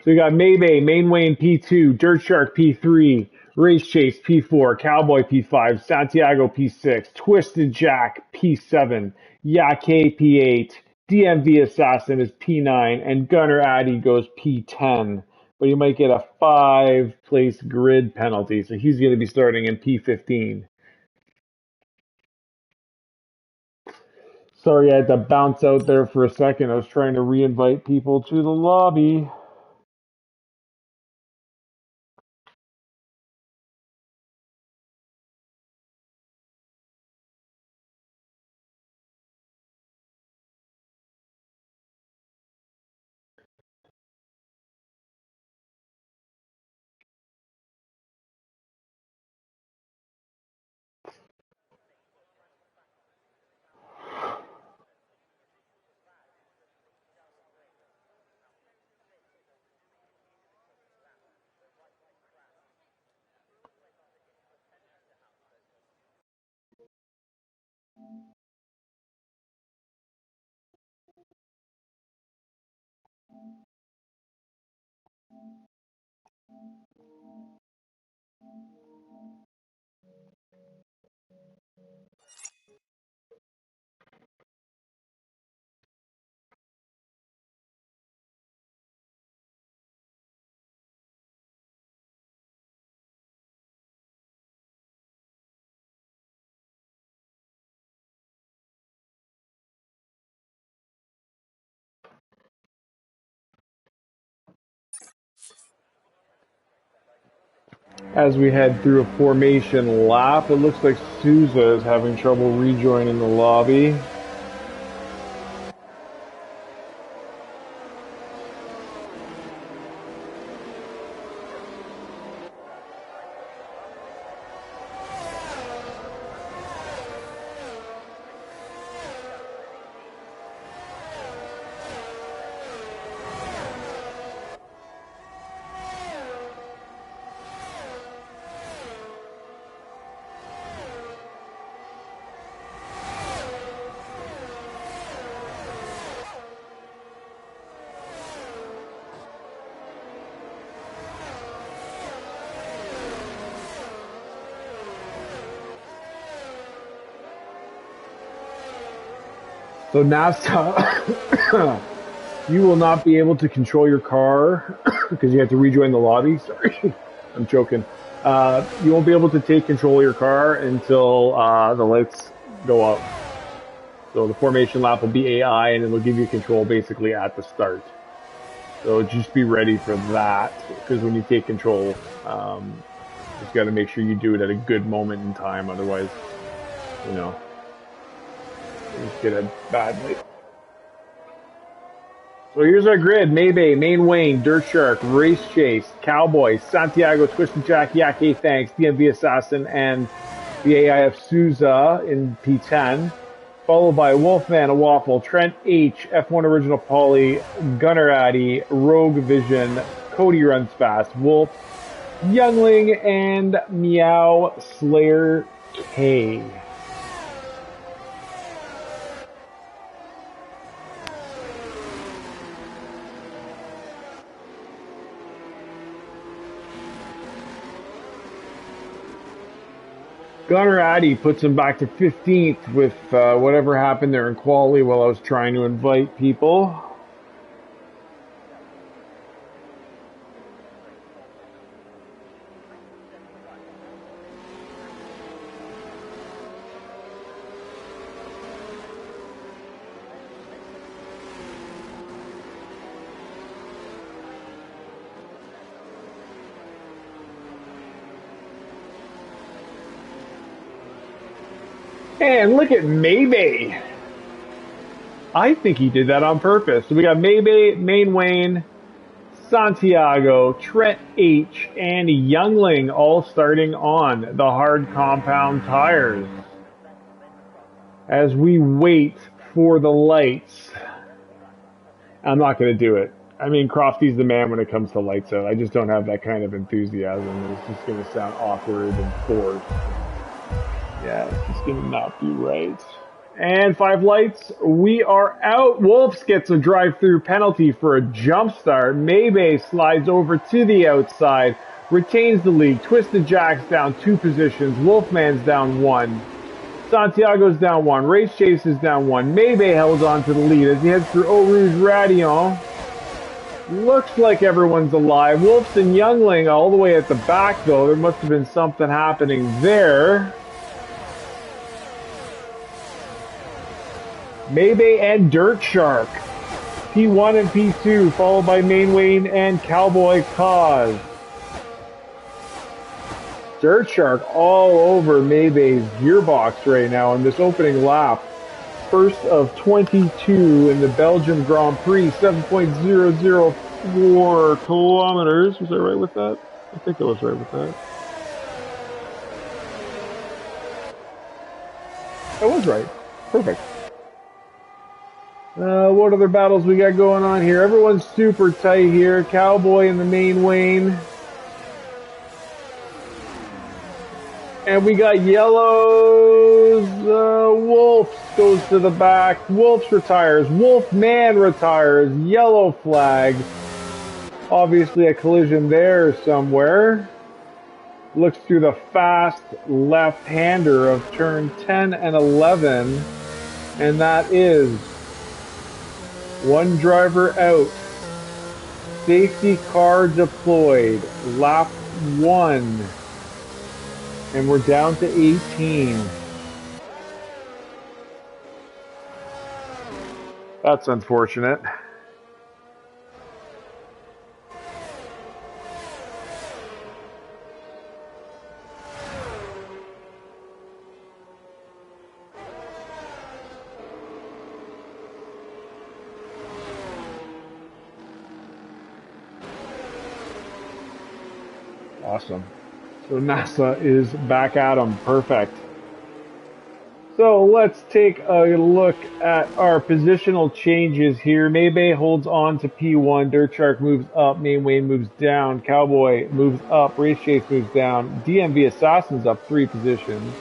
Speaker 1: So we got Maybe, Mainway P2, Dirt Shark P3, Race Chase P4, Cowboy P5, Santiago P6, Twisted Jack P7, Yake P8, DMV Assassin is P9, and Gunner Addy goes P10. But he might get a 5 place grid penalty, so he's going to be starting in P15. Sorry, I had to bounce out there for a second. I was trying to re-invite people to the lobby. As we head through a formation lap, it looks like Souza is having trouble rejoining the lobby. So NASA, you will not be able to control your car because you have to rejoin the lobby. Sorry, I'm choking. You won't be able to take control of your car until the lights go up. So the formation lap will be AI, and it'll give you control basically at the start. So just be ready for that, because when you take control, just got to make sure you do it at a good moment in time. Otherwise, you know, you just get a bad night. So here's our grid: Maybay, Main Wayne, Dirt Shark, Race Chase, Cowboy, Santiago, Twisted Jack, Yake Thanks, DMV Assassin, and the AIF Souza in P10. Followed by Wolfman, a Waffle, Trent H, F1 Original Polly, Gunner Addy, Rogue Vision, Cody Runs Fast, Wolf, Youngling, and Meow Slayer K. Gunner Addy puts him back to 15th with whatever happened there in quality while I was trying to invite people. And look at Maybay. I think he did that on purpose. So we got Maybay, Main Wayne, Santiago, Trent H, and Youngling all starting on the hard compound tires. As we wait for the lights. I'm not going to do it. I mean, Crofty's the man when it comes to lights out. I just don't have that kind of enthusiasm. It's just going to sound awkward and forced. Yeah, it's going to not be right. And 5 lights, we are out. Wolves gets a drive-through penalty for a jump start. Maybay slides over to the outside, retains the lead. Twisted Jack's down 2 positions. Wolfman's down 1. Santiago's down 1. Race Chase is down 1. Maybay held on to the lead as he heads through Eau Rouge Radion. Looks like everyone's alive. Wolf's and Youngling all the way at the back, though. There must have been something happening there. Maybay and Dirt Shark. P1 and P2, followed by Main Wayne and Cowboy Cause. Dirt Shark all over Maybay's gearbox right now in this opening lap. First of 22 in the Belgium Grand Prix, 7.004 kilometers. Was I right with that? I think I was right with that. I was right. Perfect. What other battles we got going on here? Everyone's super tight here. Cowboy and the Main Wayne. And we got yellows. Wolf goes to the back. Wolf retires. Wolfman retires. Yellow flag. Obviously a collision there somewhere. Looks through the fast left-hander of turn 10 and 11. And that is one driver out. Safety car deployed. Lap 1. And we're down to 18. That's unfortunate. Awesome. So NASA is back at them. Perfect. So let's take a look at our positional changes here. Maybay holds on to P1. Dirt Shark moves up. Main Wayne moves down. Cowboy moves up. Race Chase moves down. DMV Assassin's up 3 positions.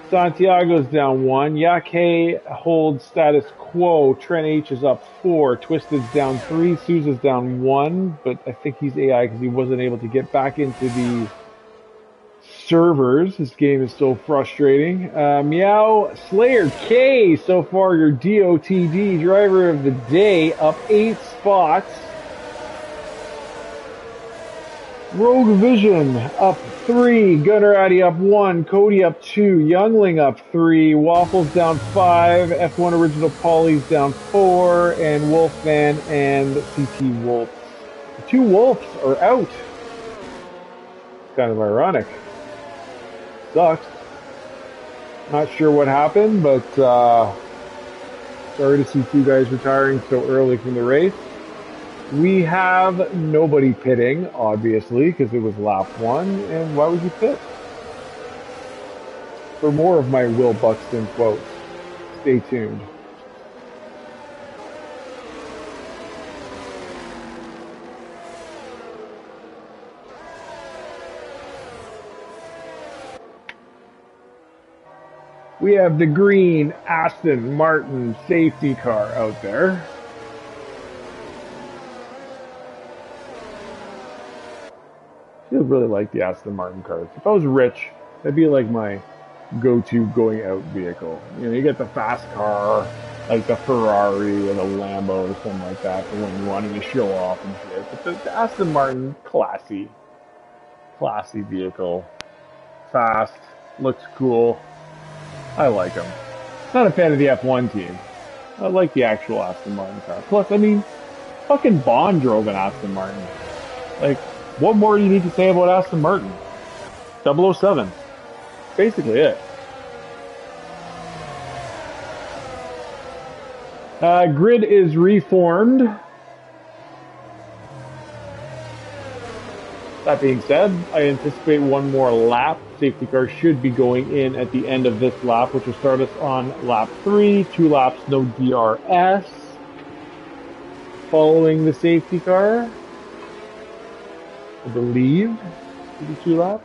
Speaker 1: Santiago's down 1. Yake holds status quo. Trent H is up 4. Twisted's down 3. Souza's down 1. But I think he's AI because he wasn't able to get back into the servers. This game is so frustrating. Meow Slayer K, so far your DOTD driver of the day, up 8 spots. Rogue Vision up 3, Gunner Addy up 1, Cody up 2, Youngling up 3, Waffles down 5, F1 Original Polly's down 4, and Wolfman and CT Wolf. The 2 Wolves are out. It's kind of ironic. Sucks. Not sure what happened, but sorry to see 2 guys retiring so early from the race. We have nobody pitting, obviously, because it was lap 1, and why would you pit? For more of my Will Buxton quotes, stay tuned. We have the green Aston Martin safety car out there. I really like the Aston Martin cars. If I was rich, that'd be like my go-to going out vehicle. You know, you get the fast car, like the Ferrari or the Lambo or something like that for when you're wanting to show off and shit. But the Aston Martin, classy vehicle. Fast, looks cool. I like them. Not a fan of the F1 team. I like the actual Aston Martin car. Plus, I mean, fucking Bond drove an Aston Martin. Like, what more do you need to say about Aston Martin? 007. Basically it. Grid is reformed. That being said, I anticipate one more lap. Safety car should be going in at the end of this lap, which will start us on lap 3. 2 laps, no DRS. Following the safety car, I believe, maybe 2 laps.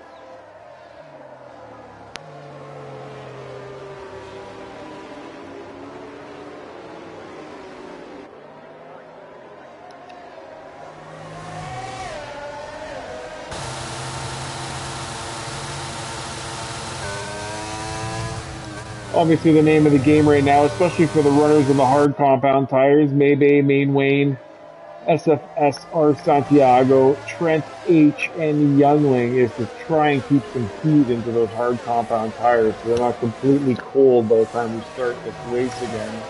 Speaker 1: Obviously the name of the game right now, especially for the runners in the hard compound tires, Maybe, Main Wayne, SFSR Santiago, Trent H, and Youngling, is to try and keep some heat into those hard compound tires so they're not completely cold by the time we start this race again.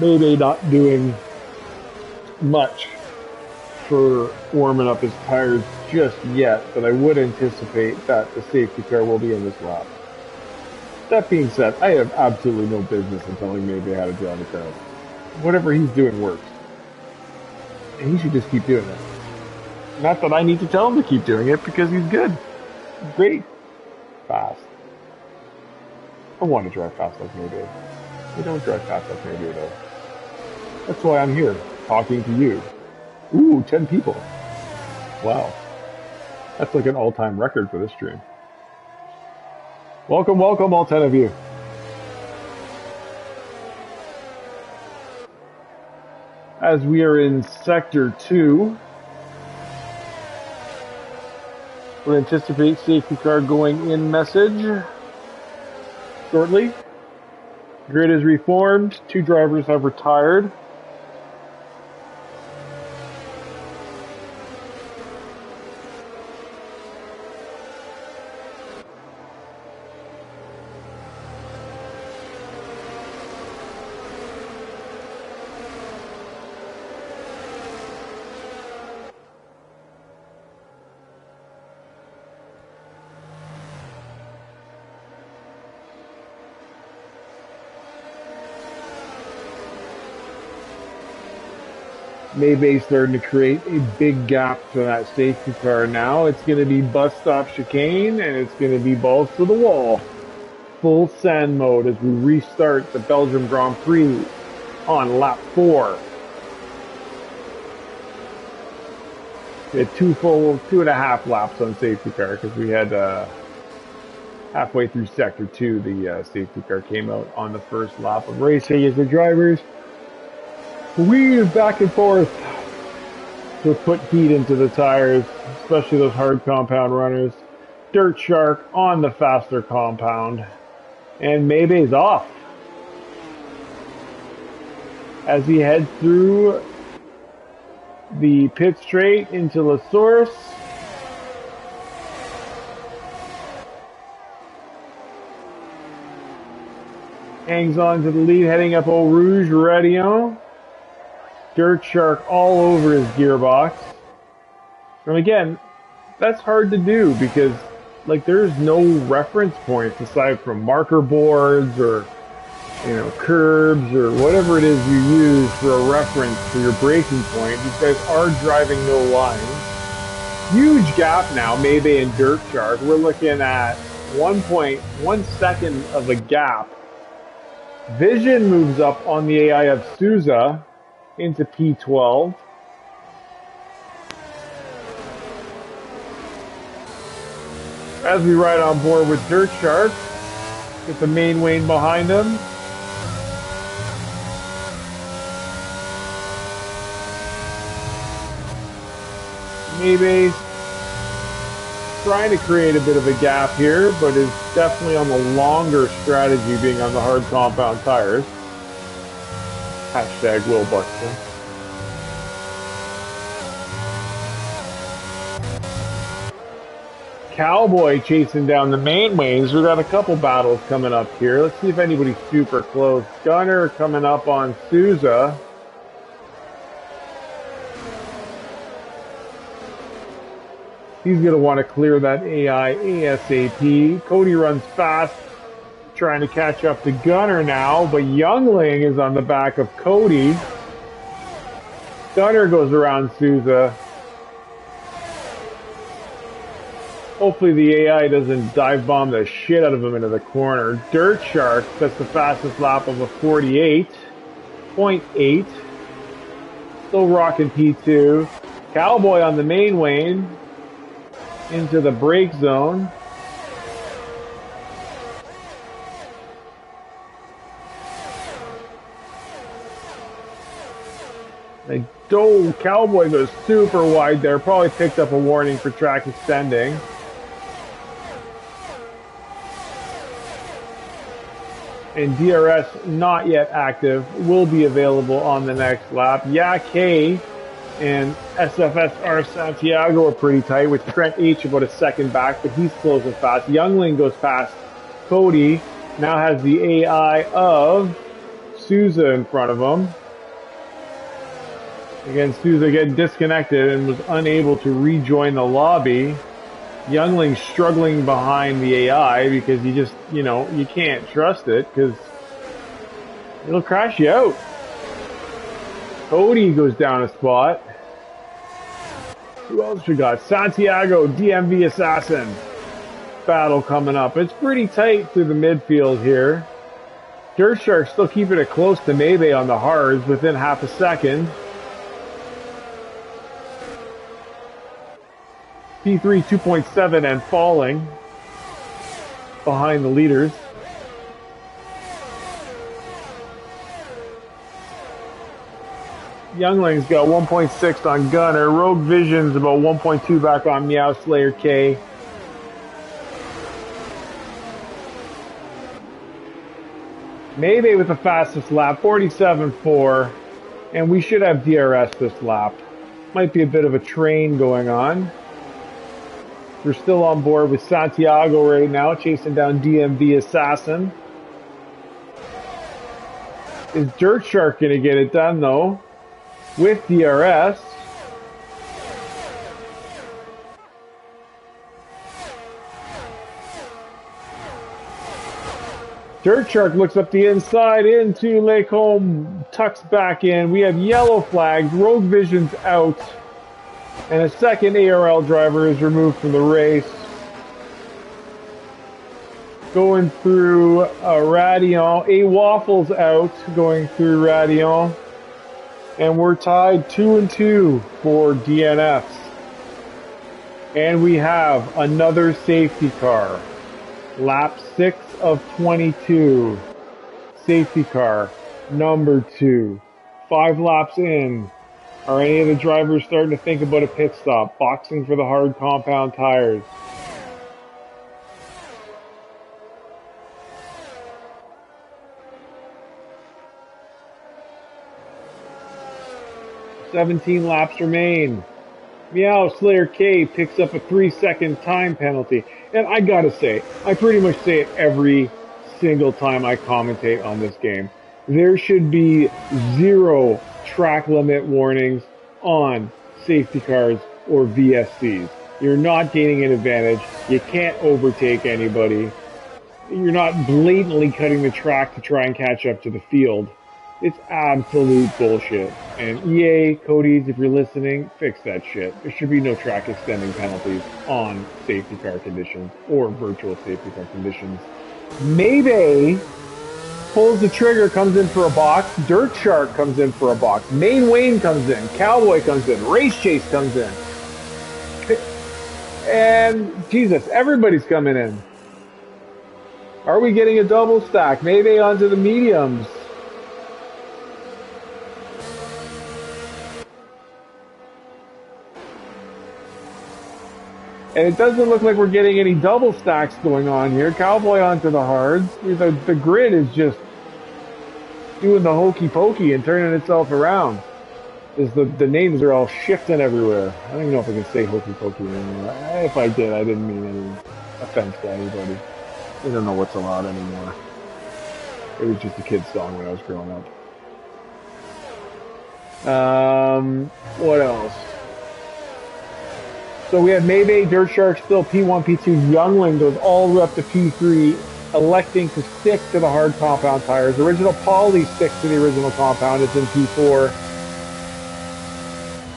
Speaker 1: Maybe not doing much for warming up his tires just yet, but I would anticipate that the safety car will be in this lap. That being said, I have absolutely no business in telling Maybe how to drive a car. Whatever he's doing works. And he should just keep doing it. Not that I need to tell him to keep doing it, because he's good. He's great. Fast. I want to drive fast like Maybe. I don't drive fast like Maybe, though. That's why I'm here, talking to you. Ooh, 10 people. Wow. That's like an all-time record for this stream. Welcome, welcome, all 10 of you. As we are in Sector 2, we'll anticipate safety car going in message shortly. Grid is reformed. 2 drivers have retired. Maybe starting to create a big gap to that safety car now. It's going to be bus stop chicane, and it's going to be balls to the wall. Full send mode as we restart the Belgium Grand Prix on lap 4. We had 2.5 laps on safety car because we had halfway through Sector 2, the safety car came out on the first lap of racing as the drivers weave back and forth to put heat into the tires, especially those hard compound runners. Dirt Shark on the faster compound. And Maybay's off as he heads through the pit straight into La Source. Hangs on to the lead, heading up Eau Rouge Radio. Dirt Shark all over his gearbox. And again, that's hard to do because like there's no reference points aside from marker boards or curbs or whatever it is you use for a reference for your braking point. These guys are driving no lines. Huge gap now, Maybay and Dirt Shark. We're looking at 1.1 second of a gap. Vision moves up on the AI of Souza into P12. As we ride on board with Dirt Shark, with the main Wayne behind him. Maybe trying to create a bit of a gap here, but is definitely on the longer strategy being on the hard compound tires. Hashtag Will Buxton. Cowboy chasing down the main Waynes. We've got a couple battles coming up here. Let's see if anybody's super close. Gunner coming up on Souza. He's going to want to clear that AI ASAP. Cody runs fast, trying to catch up to Gunner now, but Youngling is on the back of Cody. Gunner goes around Souza. Hopefully the AI doesn't dive bomb the shit out of him into the corner. Dirt Shark, that's the fastest lap of a 48.8. Still rocking P2. Cowboy on the main Wayne. Into the brake zone. Cowboy goes super wide there. Probably picked up a warning for track extending. And DRS not yet active. Will be available on the next lap. K and SFSR Santiago are pretty tight, with Trent H about a second back, but he's closing fast. Youngling goes past Cody, now has the AI of Souza in front of him. Again, Souza getting disconnected and was unable to rejoin the lobby. Youngling struggling behind the AI because you just, you can't trust it because it'll crash you out. Cody goes down a spot. Who else we got? Santiago, DMV Assassin. Battle coming up. It's pretty tight through the midfield here. Dirt Shark still keeping it close to Maybay on the hards within half a second. P3 2.7 and falling behind the leaders. Youngling's got 1.6 on Gunner. Rogue Vision's about 1.2 back on Meow Slayer K. Maybay with the fastest lap, 47.4. And we should have DRS this lap. Might be a bit of a train going on. We're still on board with Santiago right now, chasing down DMV Assassin. Is Dirt Shark going to get it done, though? With DRS. Dirt Shark looks up the inside into Lacombe, tucks back in. We have yellow flags, Rogue Vision's out, and a second ARL driver is removed from the race. Going through Radion, A Waffles out, going through Radion. And we're tied 2-2 for DNFs. And we have another safety car. Lap 6 of 22. Safety car number 2. 5 laps in. Are any of the drivers starting to think about a pit stop? Boxing for the hard compound tires. "17 laps remain. Meow Slayer K picks up a 3-second time penalty." And I gotta say, I pretty much say it every single time I commentate on this game. There should be 0 track limit warnings on safety cars or VSCs. You're not gaining an advantage. You can't overtake anybody. You're not blatantly cutting the track to try and catch up to the field. It's absolute bullshit. And EA, Cody's, if you're listening, fix that shit. There should be no track extending penalties on safety car conditions or virtual safety car conditions. Maybe pulls the trigger, comes in for a box. Dirt Shark comes in for a box. Main Wayne comes in. Cowboy comes in. Race Chase comes in. And Jesus, everybody's coming in. Are we getting a double stack? Maybe onto the mediums. And it doesn't look like we're getting any double stacks going on here. Cowboy onto the hards. The grid is just doing the hokey pokey and turning itself around. The names are all shifting everywhere. I don't even know if I can say hokey pokey anymore. If I did, I didn't mean any offense to anybody. I don't know what's allowed anymore. It was just a kid's song when I was growing up. What else? So we have Mayday, Dirt Shark still P1, P2. Youngling goes all up to P3, electing to stick to the hard compound tires. Original Polly sticks to the original compound. It's in P4.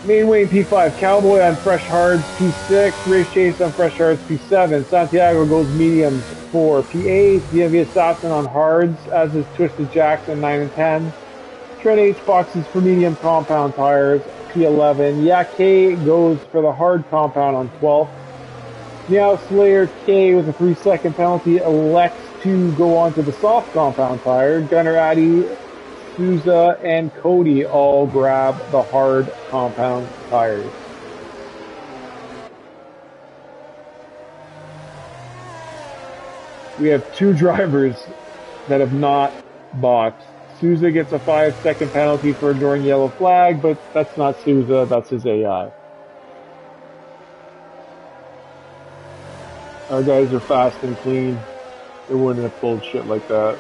Speaker 1: Main Wayne P5. Cowboy on fresh hards P6. Race Chase on fresh hards P7. Santiago goes mediums 4. P8. DMV Assassin on hards, as is Twisted Jackson 9 and 10. Trent H boxes for medium compound tires. P11. K goes for the hard compound on 12th. Meow Slayer K with a 3-second penalty elects to go onto the soft compound tire. Gunner Addy, Souza, and Cody all grab the hard compound tires. We have 2 drivers that have not boxed. Souza gets a 5-second penalty for ignoring yellow flag, but that's not Souza, that's his AI. Our guys are fast and clean. They wouldn't have pulled shit like that.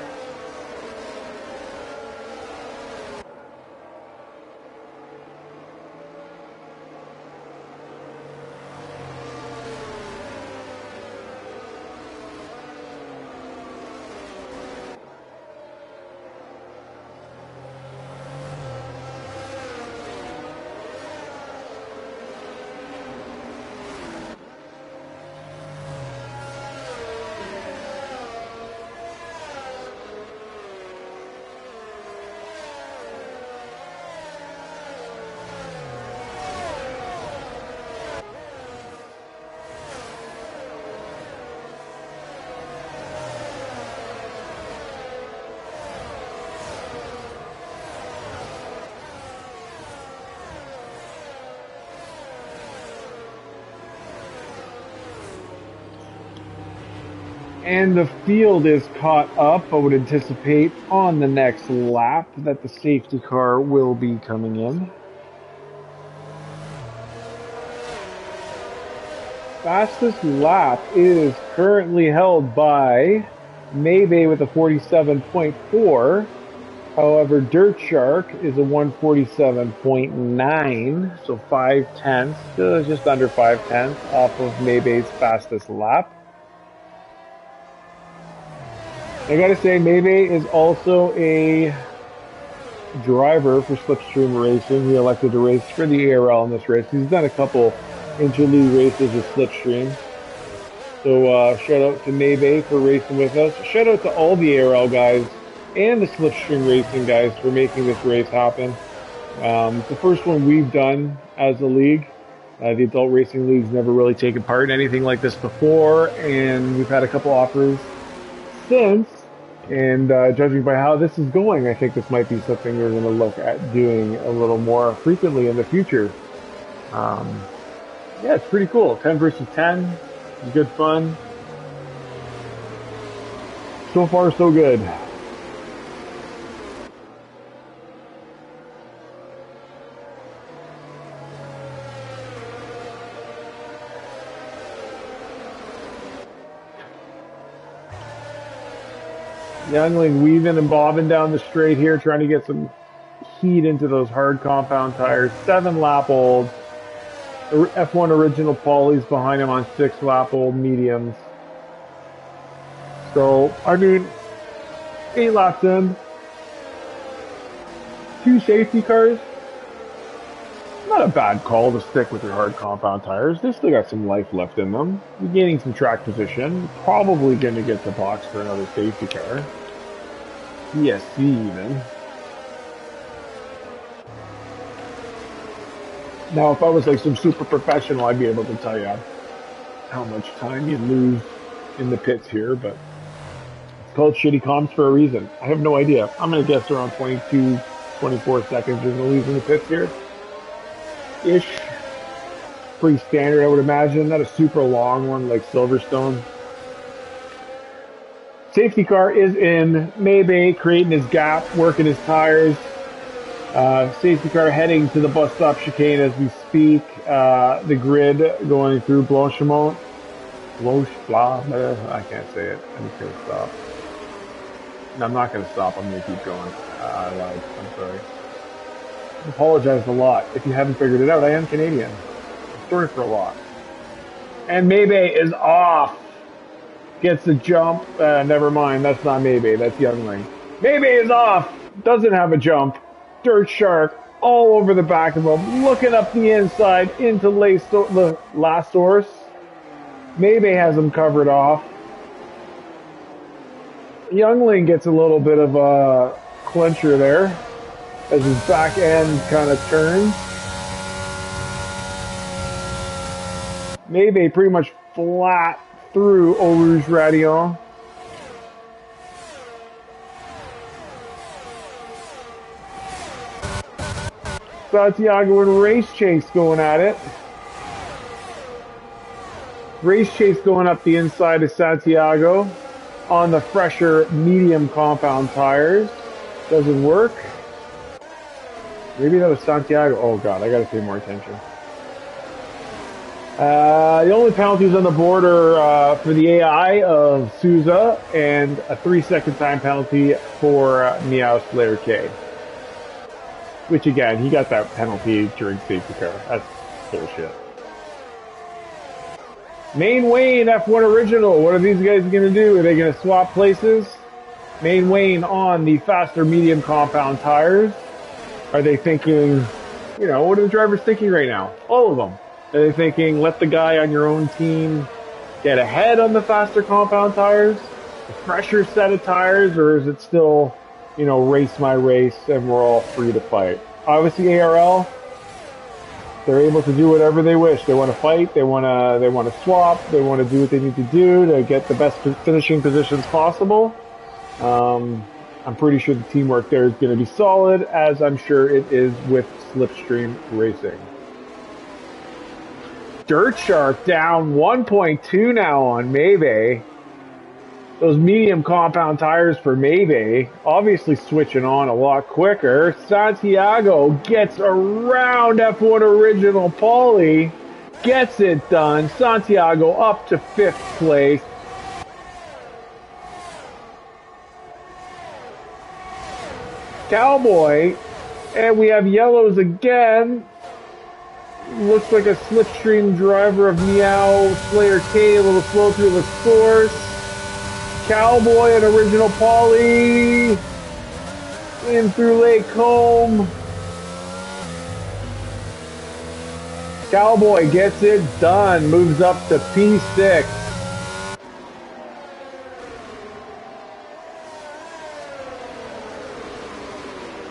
Speaker 1: And the field is caught up. I would anticipate on the next lap that the safety car will be coming in. Fastest lap is currently held by Mayday with a 47.4. However, Dirt Shark is a 147.9, so 5/10, just under 5/10 off of Mayday's fastest lap. I gotta say, Mayday is also a driver for Slipstream Racing. He elected to race for the ARL in this race. He's done a couple interlude races with Slipstream. So shout out to Mayday for racing with us. Shout out to all the ARL guys and the Slipstream Racing guys for making this race happen. It's the first one we've done as a league. The Adult Racing League's never really taken part in anything like this before, and we've had a couple offers since, And judging by how this is going, I think this might be something we're going to look at doing a little more frequently in the future. Um, yeah, it's pretty cool. 10 versus 10. Good fun. So far, so good. Youngling weaving and bobbing down the straight here, trying to get some heat into those hard compound tires. 7-lap-old. F1 original Paulies behind him on 6-lap-old mediums. So, I mean, 8 laps in. 2 safety cars. Not a bad call to stick with your hard compound tires. They still got some life left in them. You're gaining some track position. Probably going to get the box for another safety car. ESC even. Now, if I was like some super professional, I'd be able to tell you how much time you lose in the pits here, but it's called shitty comps for a reason. I have no idea. I'm going to guess around 22, 24 seconds you're going to lose in the pits here. Ish. Pretty standard, I would imagine. Not a super long one like Silverstone. Safety car is in. Maybe creating his gap, working his tires. Safety car heading to the bus stop chicane as we speak. The grid going through Blanchimont. I can't say it. I'm just going to stop. No, I'm not going to stop. I'm going to keep going. I lied. I'm sorry. I apologize a lot. If you haven't figured it out, I am Canadian. I'm sorry for a lot. And Maybe is off. Gets a jump. Never mind. That's not Maybe. That's Youngling. Maybe is off. Doesn't have a jump. Dirt Shark all over the back of him. Looking up the inside into the last source. Maybe has him covered off. Youngling gets a little bit of a clincher there as his back end kind of turns. Maybe pretty much flat through Eau Rouge Radion. Santiago and Race Chase going at it. Race Chase going up the inside of Santiago on the fresher medium compound tires. Doesn't work. Maybe that was Santiago. Oh god, I gotta pay more attention. The only penalties on the board are for the AI of Souza and a 3-second time penalty for Meow Slayer K. Which again, he got that penalty during safety car. That's bullshit. Main Wayne F1 Original. What are these guys going to do? Are they going to swap places? Main Wayne on the faster medium compound tires. Are they thinking, what are the drivers thinking right now? All of them. Are they thinking, let the guy on your own team get ahead on the faster compound tires? A fresher set of tires? Or is it still, race my race and we're all free to fight? Obviously ARL, they're able to do whatever they wish. They want to fight, they want to swap, they want to do what they need to do to get the best finishing positions possible. I'm pretty sure the teamwork there is going to be solid, as I'm sure it is with Slipstream Racing. Dirt Shark down 1.2 now on Maybe. Those medium compound tires for Maybe obviously switching on a lot quicker. Santiago gets around F1 Original Paulie. Gets it done. Santiago up to 5th place. Cowboy. And we have yellows again. Looks like a Slipstream driver of Meow Slayer K, a little slow through the source. Cowboy and Original Paulie in through Lake Combe. Cowboy gets it done, moves up to P6.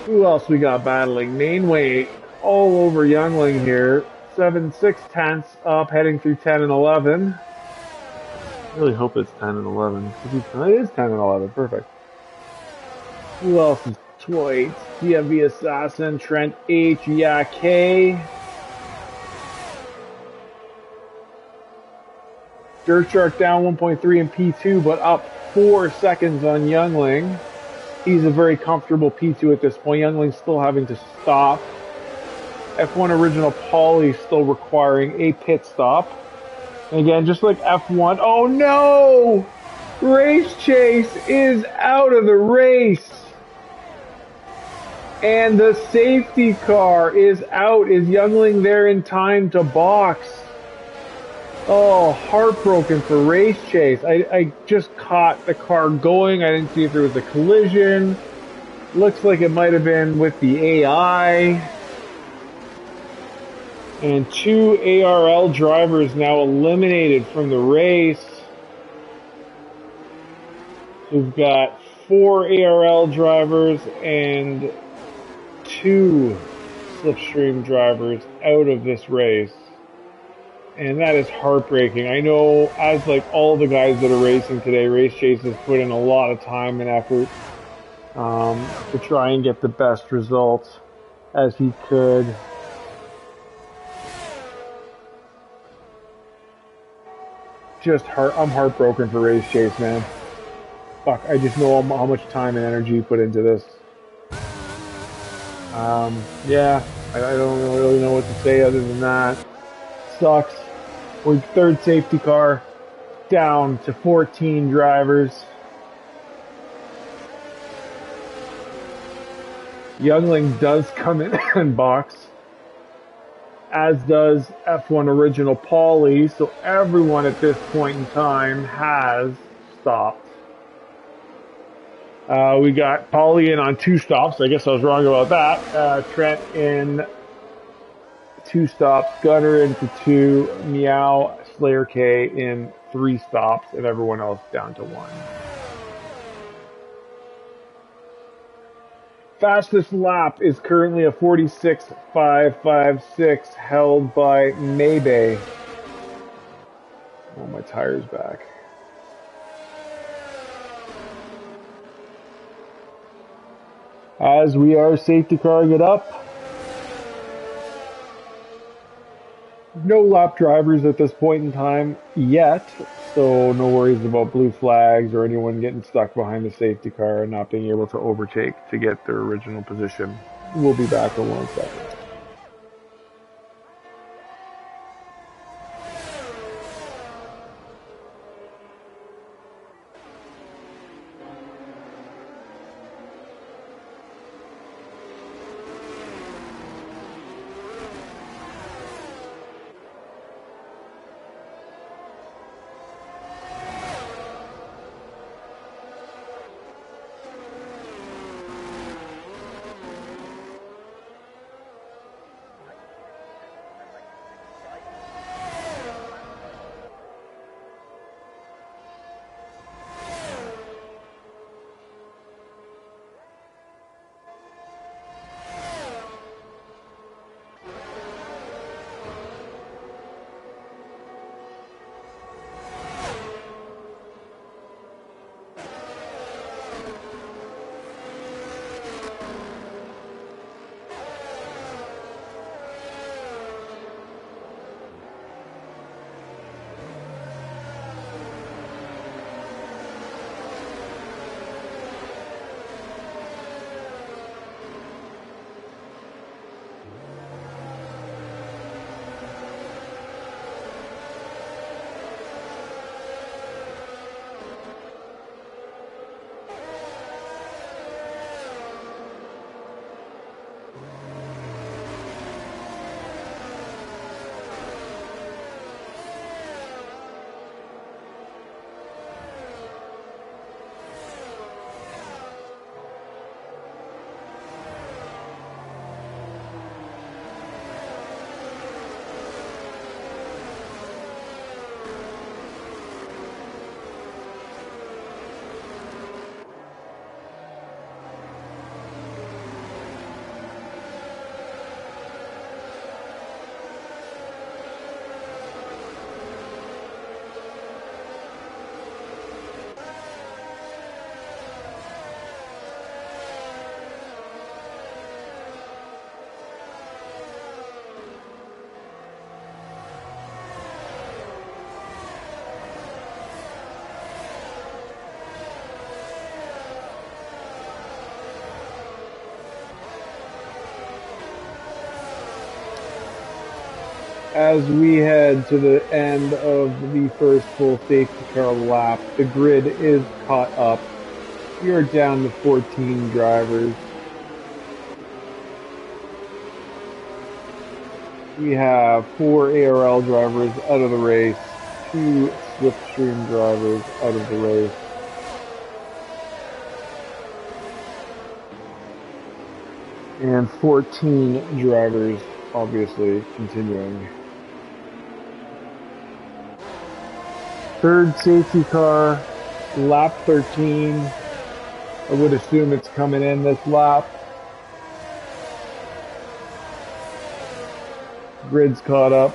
Speaker 1: Who else we got battling? Mainway all over Youngling here. 7/6 up, heading through 10 and 11. I really hope it's 10 and 11. It is 10 and 11. Perfect. Who else is Toy? DMV Assassin, Trent H, yeah, K. Dirt Shark down 1.3 in P2, but up 4 seconds on Youngling. He's a very comfortable P2 at this point. Youngling's still having to stop. F1 Original Paulie still requiring a pit stop. And again, just like F1, oh no! Race Chase is out of the race. And the safety car is out. Is Youngling there in time to box? Oh, heartbroken for Race Chase. I just caught the car going. I didn't see if there was a collision. Looks like it might have been with the AI. And 2 ARL drivers now eliminated from the race. We've got 4 ARL drivers and 2 Slipstream drivers out of this race. And that is heartbreaking. I know, as like all the guys that are racing today, Race Chase has put in a lot of time and effort to try and get the best results as he could. I'm heartbroken for Race Chase, man. Fuck, I just know how much time and energy he put into this. Yeah, I don't really know what to say other than that. Sucks. We're third safety car down to 14 drivers. Youngling does come in and box, as does F1 Original Paulie, so everyone at this point in time has stopped. We got Paulie in on 2 stops. I guess I was wrong about that. Trent in 2 stops, Gunner into 2, Meow, Slayer K in 3 stops, and everyone else down to 1. Fastest lap is currently a 46.556, held by Maybe. Oh, my tire's back. As we are safety carring it up. No lap drivers at this point in time yet, so no worries about blue flags or anyone getting stuck behind the safety car and not being able to overtake to get their original position. We'll be back in 1 second. As we head to the end of the first full safety car lap, the grid is caught up. We are down to 14 drivers. We have 4 ARL drivers out of the race, 2 Slipstream drivers out of the race. And 14 drivers, obviously, continuing. Third safety car, lap 13. I would assume it's coming in this lap. Grid's caught up.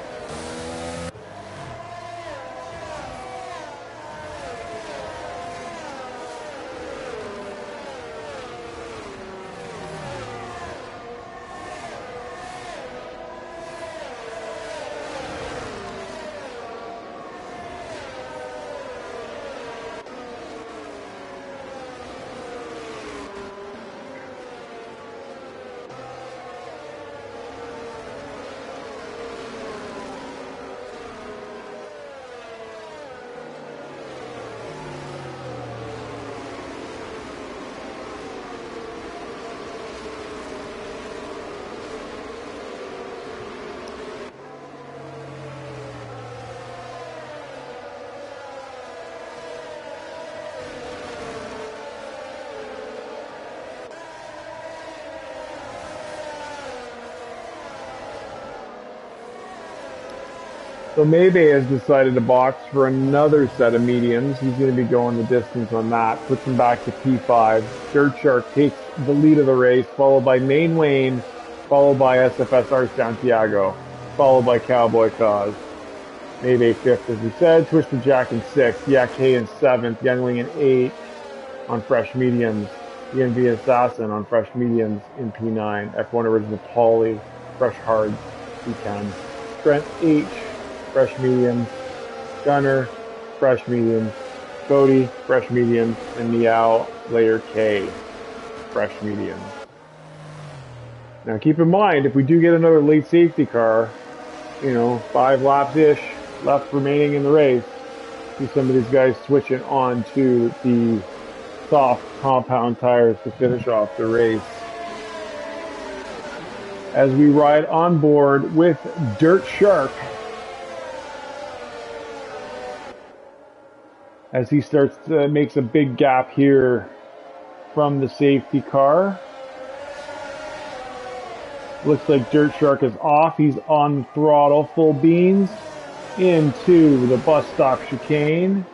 Speaker 1: So Maybe has decided to box for another set of mediums. He's going to be going the distance on that. Puts him back to P5. Dirt Shark takes the lead of the race, followed by Main Wayne, followed by SFSR Santiago, followed by Cowboy Cause. Maybe 5th, as we said. Twisted Jack in 6th. Yak Hay in 7th. Youngling in 8th on fresh mediums. DMV Assassin on fresh mediums in P9. F1 Original Polly, fresh hards, P10. Trent H, fresh mediums. Gunner, fresh mediums. Cody, fresh mediums. And Meow Layer K, fresh mediums. Now keep in mind, if we do get another late safety car, 5 laps-ish left remaining in the race, see some of these guys switching on to the soft compound tires to finish off the race. As we ride on board with Dirt Shark, as he starts to makes a big gap here from the safety car. Looks like Dirt Shark is off. He's on throttle, full beans, into the bus stop chicane.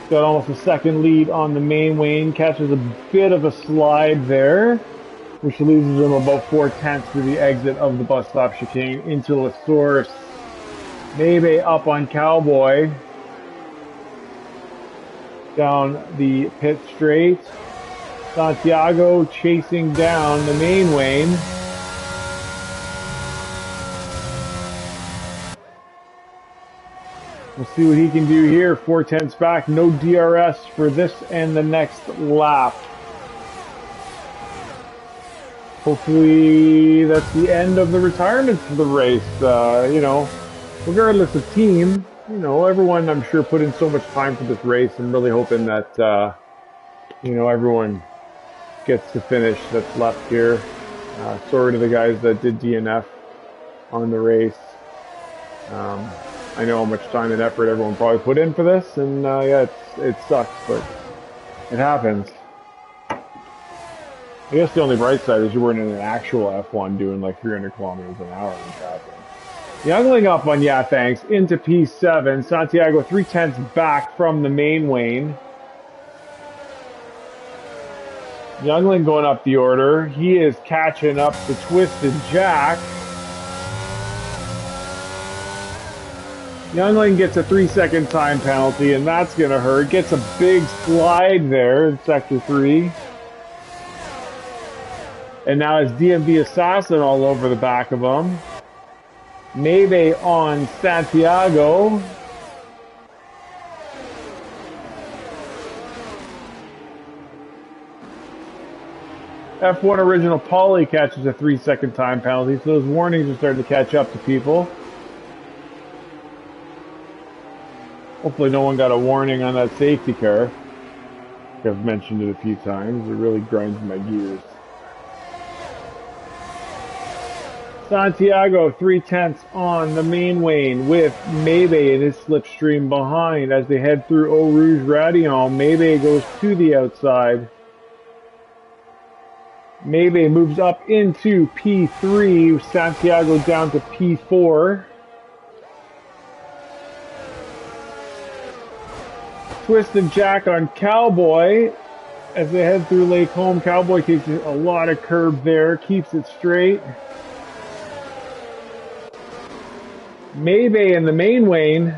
Speaker 1: Got almost a second lead on the Main Wayne. Catches a bit of a slide there, which loses him about 4/10 to the exit of the bus stop chicane into La Source. Maybe up on Cowboy. Down the pit straight. Santiago chasing down the Main Wayne. We'll see what he can do here. 4/10 back. No DRS for this and the next lap. Hopefully that's the end of the retirement for the race. Regardless of team, everyone I'm sure put in so much time for this race. I'm really hoping that, everyone gets to finish that's left here. Sorry to the guys that did DNF on the race. I know how much time and effort everyone probably put in for this, and it sucks, but it happens. I guess the only bright side is you weren't in an actual F1 doing like 300 kilometers an hour in traffic. Youngling up on Thanks into P7. Santiago 3/10 back from the Main Wayne. Youngling going up the order. He is catching up to Twisted Jack. Youngling gets a 3-second time penalty, and that's going to hurt. Gets a big slide there in Sector 3. And now it's DMV Assassin all over the back of him. Maybe on Santiago. F1 Original Polly catches a 3-second time penalty, so those warnings are starting to catch up to people. Hopefully no one got a warning on that safety car. I've mentioned it a few times. It really grinds my gears. Santiago 3/10 on the main lane with Maybe in his slipstream behind as they head through Eau Rouge Radion. Maybe goes to the outside. Maybe moves up into P3. Santiago down to P4. Twisted Jack on Cowboy as they head through Lake Home. Cowboy takes a lot of curb there, keeps it straight. Maybe in the main lane,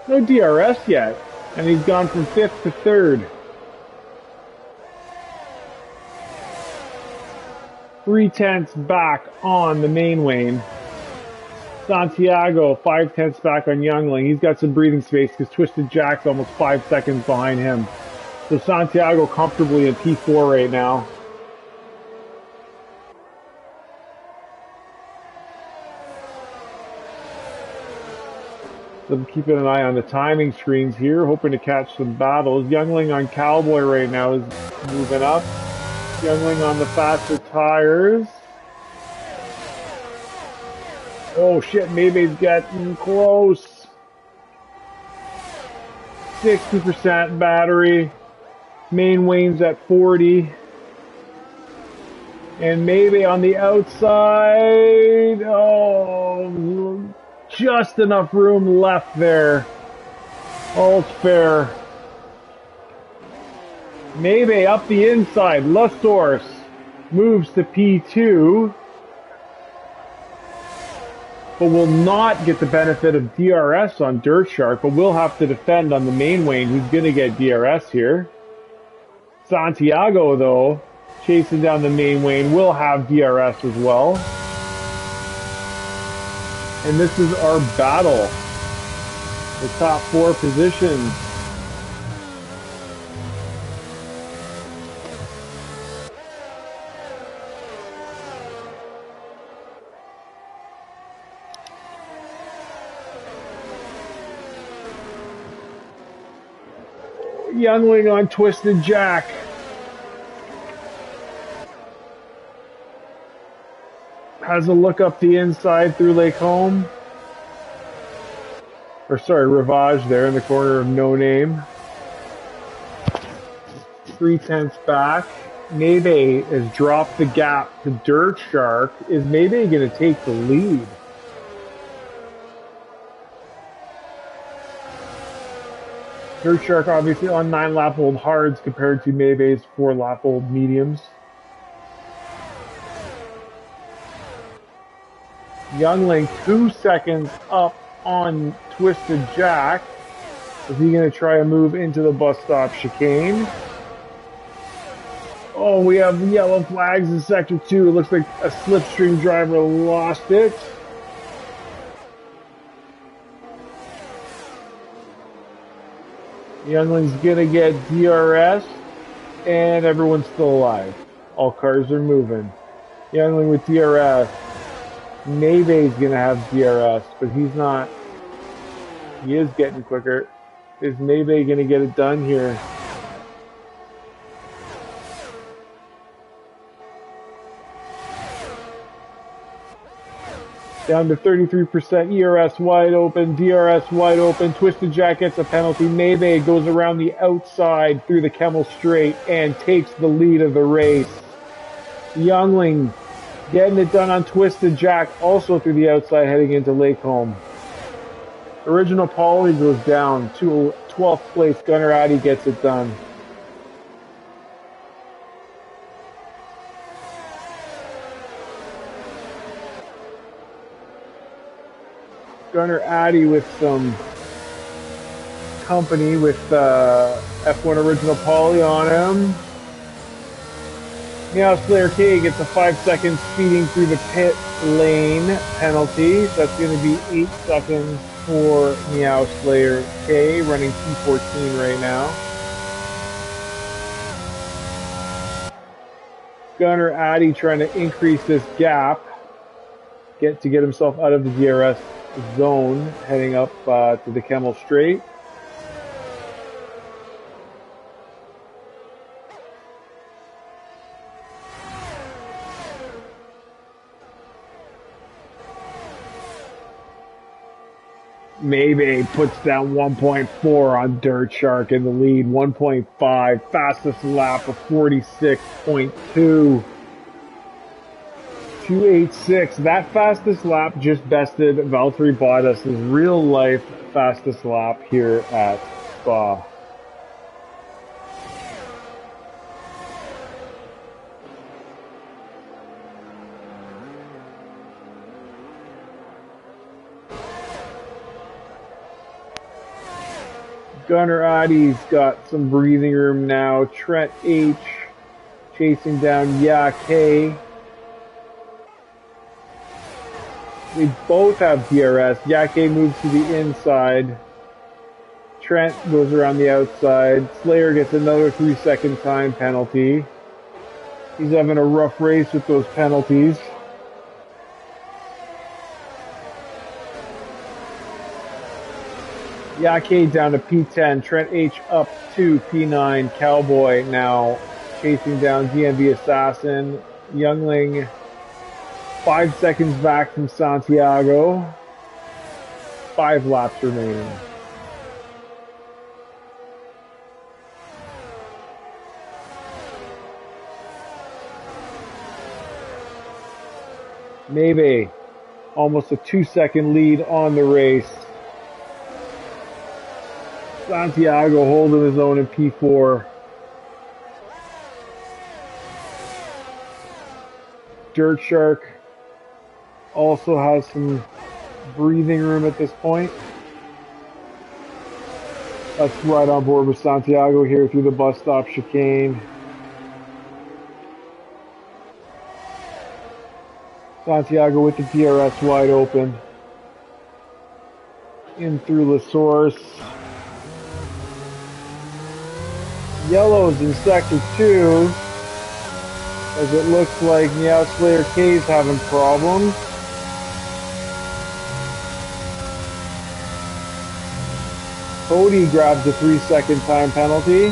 Speaker 1: no DRS yet, and he's gone from 5th to 3rd. 3/10 back on the main lane. Santiago 5/10 back on Youngling. He's got some breathing space because Twisted Jack's almost 5 seconds behind him. So Santiago comfortably in P4 right now. So I'm keeping an eye on the timing screens here, hoping to catch some battles. Youngling on Cowboy right now is moving up. Youngling on the faster tires. Oh shit, Maybe's getting close. 60% battery. Main lane's at 40. And Maybe on the outside. Oh, just enough room left there. All's fair. Maybe up the inside. Lustorce moves to P2. But will not get the benefit of DRS on Dirt Shark, but will have to defend on the main lane, who's going to get DRS here. Santiago, though, chasing down the main lane, will have DRS as well. And this is our battle. The top 4 positions. Youngling on Twisted Jack. Has a look up the inside through Lake Home. Or sorry, Rivage there in the corner of No Name. 3/10 back. Maybe has dropped the gap to Dirt Shark. Is Maybe going to take the lead? Dirt Shark obviously on 9-lap-old hards compared to Maybe's 4-lap-old mediums. Youngling 2 seconds up on Twisted Jack. Is he going to try a move into the bus stop chicane? Oh, we have yellow flags in Sector 2. It looks like a Slipstream driver lost it. Youngling's gonna get DRS, and everyone's still alive. All cars are moving. Youngling with DRS. Maybe's gonna have DRS, but he's not. He is getting quicker. Is Maybe gonna get it done here? Down to 33%, ERS wide open, DRS wide open, Twisted Jack gets a penalty, Maybe goes around the outside through the Kemmel Straight and takes the lead of the race. Youngling getting it done on Twisted Jack, also through the outside heading into Lake Home. Original Polly goes down to 12th place, Gunnar Addy gets it done. Gunnar Addy with some company with F1 Original Polly on him. Meow Slayer K gets a 5-second speeding through the pit lane penalty. That's going to be 8 seconds for Meow Slayer K, running P14 right now. Gunner Addy trying to increase this gap, get himself out of the DRS zone, heading up to the Kemmel Straight. Maybe puts down 1.4 on Dirt Shark in the lead. 1.5, fastest lap of 46.2. 286. That fastest lap just bested Valtteri Bottas' real life fastest lap here at Spa. Gunnar Addy's got some breathing room now. Trent H chasing down Ya K. They both have DRS. Ya K moves to the inside. Trent goes around the outside. Slayer gets another 3-second time penalty. He's having a rough race with those penalties. Yake down to P10, Trent H up to P9, Cowboy now chasing down DMV Assassin, Youngling 5 seconds back from Santiago, 5 laps remaining. Maybe almost a 2-second lead on the race. Santiago holding his own in P4. Dirt Shark also has some breathing room at this point. Let's ride on board with Santiago here through the bus stop chicane. Santiago with the DRS wide open. In through La Source. Yellow's in sector 2, as it looks like Meow Slayer K's having problems. Cody grabs a 3-second time penalty.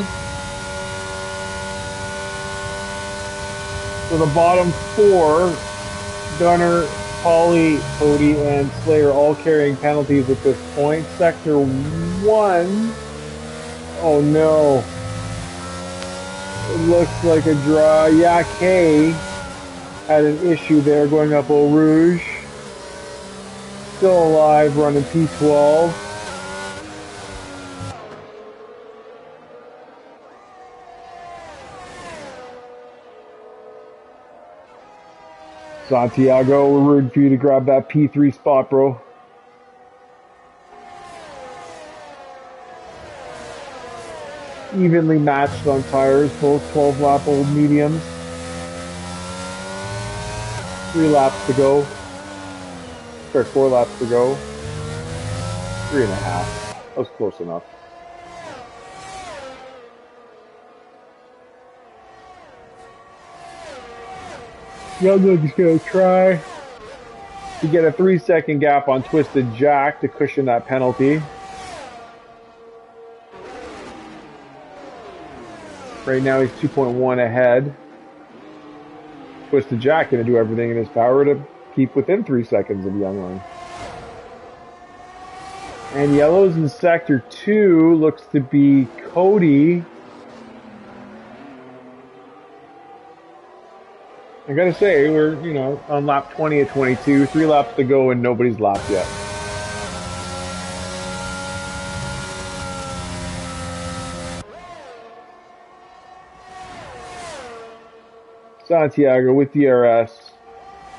Speaker 1: So the bottom 4, Gunner, Polly, Cody, and Slayer all carrying penalties at this point. Sector 1, oh no. It looks like a draw. Ya K had an issue there going up Eau Rouge. Still alive, running P12. Santiago, we're rooting for you to grab that P3 spot, bro. Evenly matched on tires, both 12-lap old mediums. 3 laps to go. Sorry, 4 laps to go. 3.5. That was close enough. Youngling's gonna try to get a 3-second gap on Twisted Jack to cushion that penalty. Right now he's 2.1 ahead. Twisted Jack going to do everything in his power to keep within 3 seconds of Youngling. And Yellow's in sector 2 looks to be Cody. I gotta say, we're, on lap 20 of 22, 3 laps to go and nobody's lapped yet. Santiago with DRS,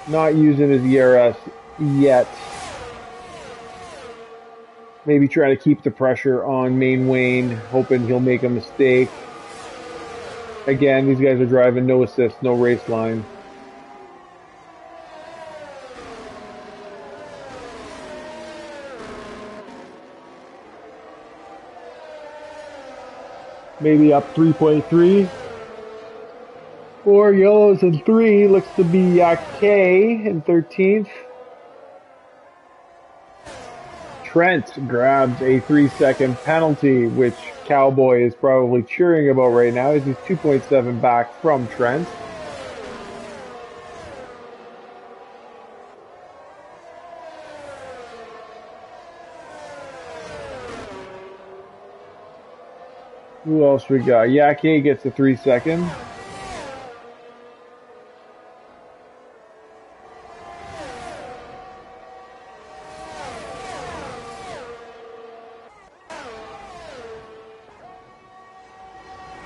Speaker 1: not using his DRS yet. Maybe trying to keep the pressure on Main Wayne, hoping he'll make a mistake. Again, these guys are driving no assist, no race line. Maybe up 3.3. 4 yellows and 3. Looks to be K in 13th. Trent grabs a 3-second penalty, which Cowboy is probably cheering about right now as he's 2.7 back from Trent. Who else we got? Yake gets a 3-second.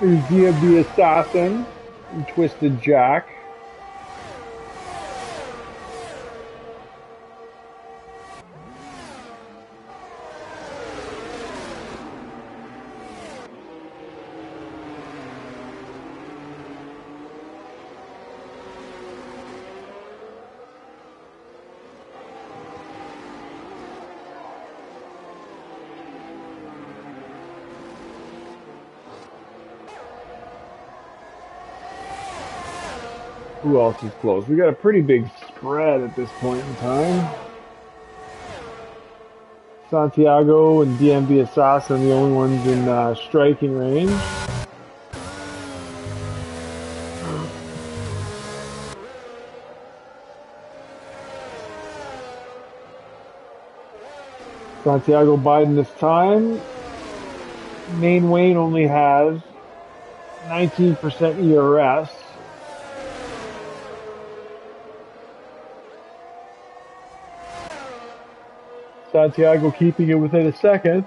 Speaker 1: There's the Assassin and Twisted Jack. Who else is close? We got a pretty big spread at this point in time. Santiago and DMV Assassin, the only ones in striking range. Santiago Biden this time. Main Wayne only has 19% ERS. Santiago keeping it within a second.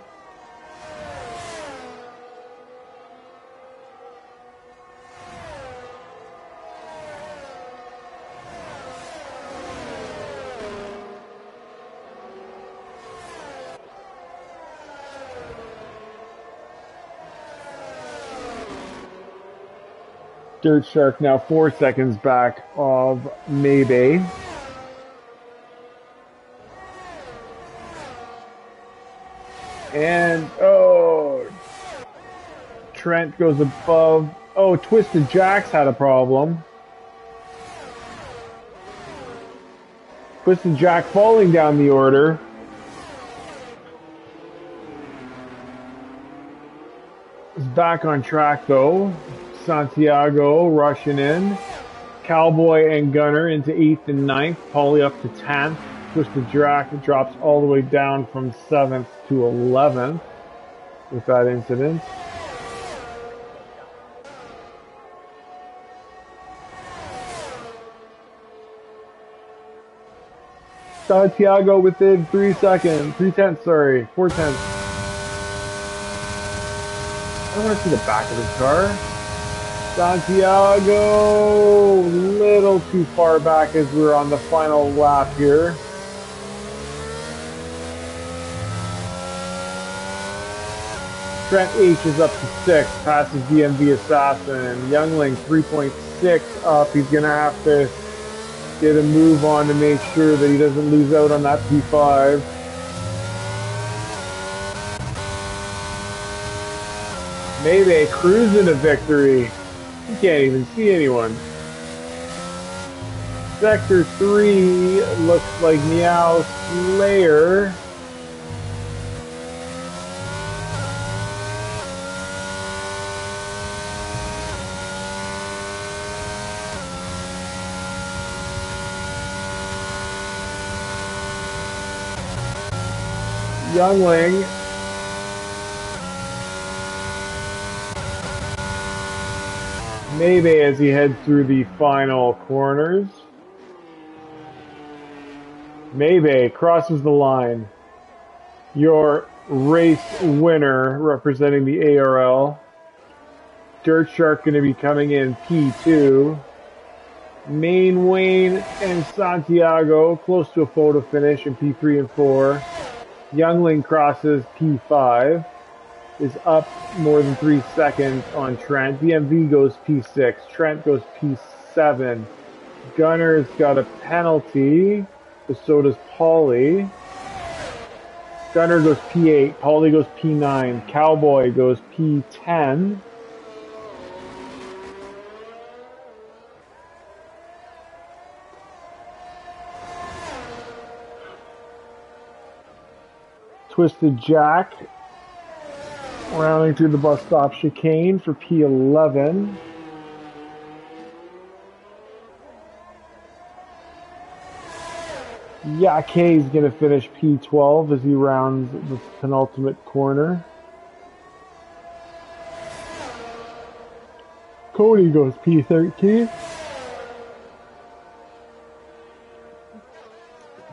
Speaker 1: Dirt Shark now 4 seconds back of Maybe. And, oh, Trent goes above. Oh, Twisted Jack's had a problem. Twisted Jack falling down the order. Is back on track, though. Santiago rushing in. Cowboy and Gunner into 8th and 9th. Paulie up to 10th. Twisted Jack drops all the way down from 7th to 11th with that incident. Santiago within 3 seconds. 3/10, sorry. 4/10. I want to see the back of his car. Santiago, little too far back as we're on the final lap here. Trent H is up to 6, passes DMV Assassin. Youngling 3.6 up. He's going to have to get a move on to make sure that he doesn't lose out on that P5. Maybe cruising to victory. You can't even see anyone. Sector 3 looks like Meow Slayer. Youngling. Maybe as he heads through the final corners. Maybe crosses the line. Your race winner representing the ARL. Dirt Shark going to be coming in P2. Main Wayne and Santiago close to a photo finish in P3 and 4. Youngling crosses P5, is up more than 3 seconds on Trent. DMV goes P6, Trent goes P7. Gunner's got a penalty, but so does Paulie. Gunner goes P8, Paulie goes P9, Cowboy goes P10. Twisted Jack rounding through the bus stop chicane for P11. K is going to finish P12 as he rounds the penultimate corner. Cody goes P13.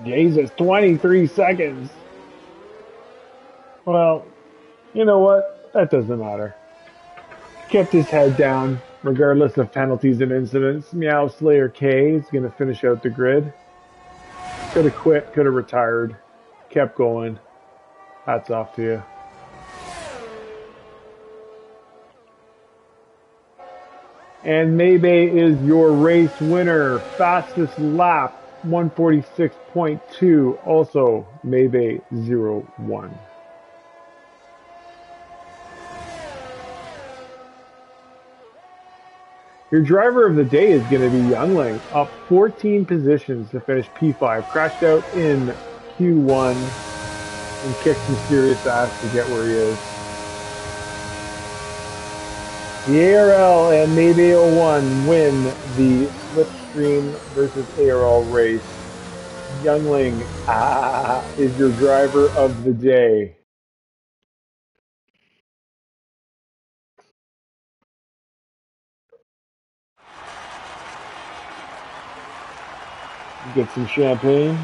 Speaker 1: Jesus, 23 seconds. Well, you know what? That doesn't matter. Kept his head down, regardless of penalties and incidents. Meow Slayer K is going to finish out the grid. Could have quit, could have retired. Kept going. Hats off to you. And Maybay is your race winner. Fastest lap, 146.2. Also, Maybay 01. Your driver of the day is going to be Youngling, up 14 positions to finish P5. Crashed out in Q1 and kicked some serious ass to get where he is. The ARL and Maybe 01 win the Slipstream versus ARL race. Youngling is your driver of the day. Get some champagne.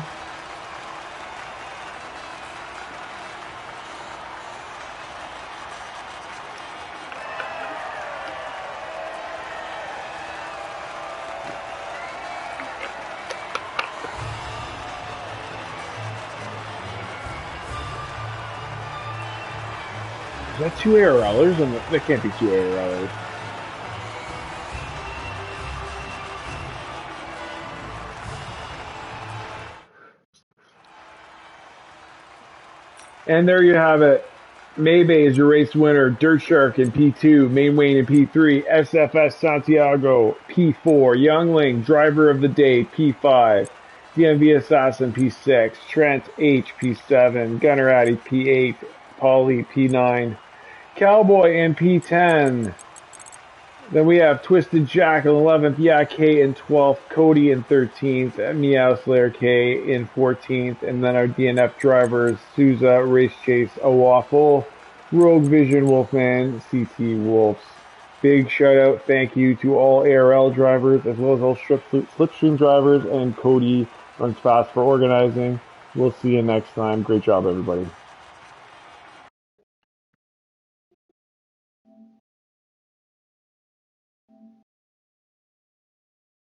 Speaker 1: Is that two ARLers? That can't be two ARLers. And there you have it. Maybay is your race winner. Dirt Shark in P2. Main Wayne in P3. SFS Santiago P4. Youngling, driver of the day, P5. DMV Assassin P6. Trent H P7. Gunner Addy P8. Paulie P9. Cowboy in P10. Then we have Twisted Jack in 11th, K in 12th, Cody in 13th, Meow Slayer K in 14th, and then our DNF drivers, Souza, Race Chase, Awaffle, Rogue Vision, Wolfman, CT Wolves. Big shout out, thank you to all ARL drivers, as well as all Slipstream drivers, and Cody Runs Fast for organizing. We'll see you next time. Great job, everybody.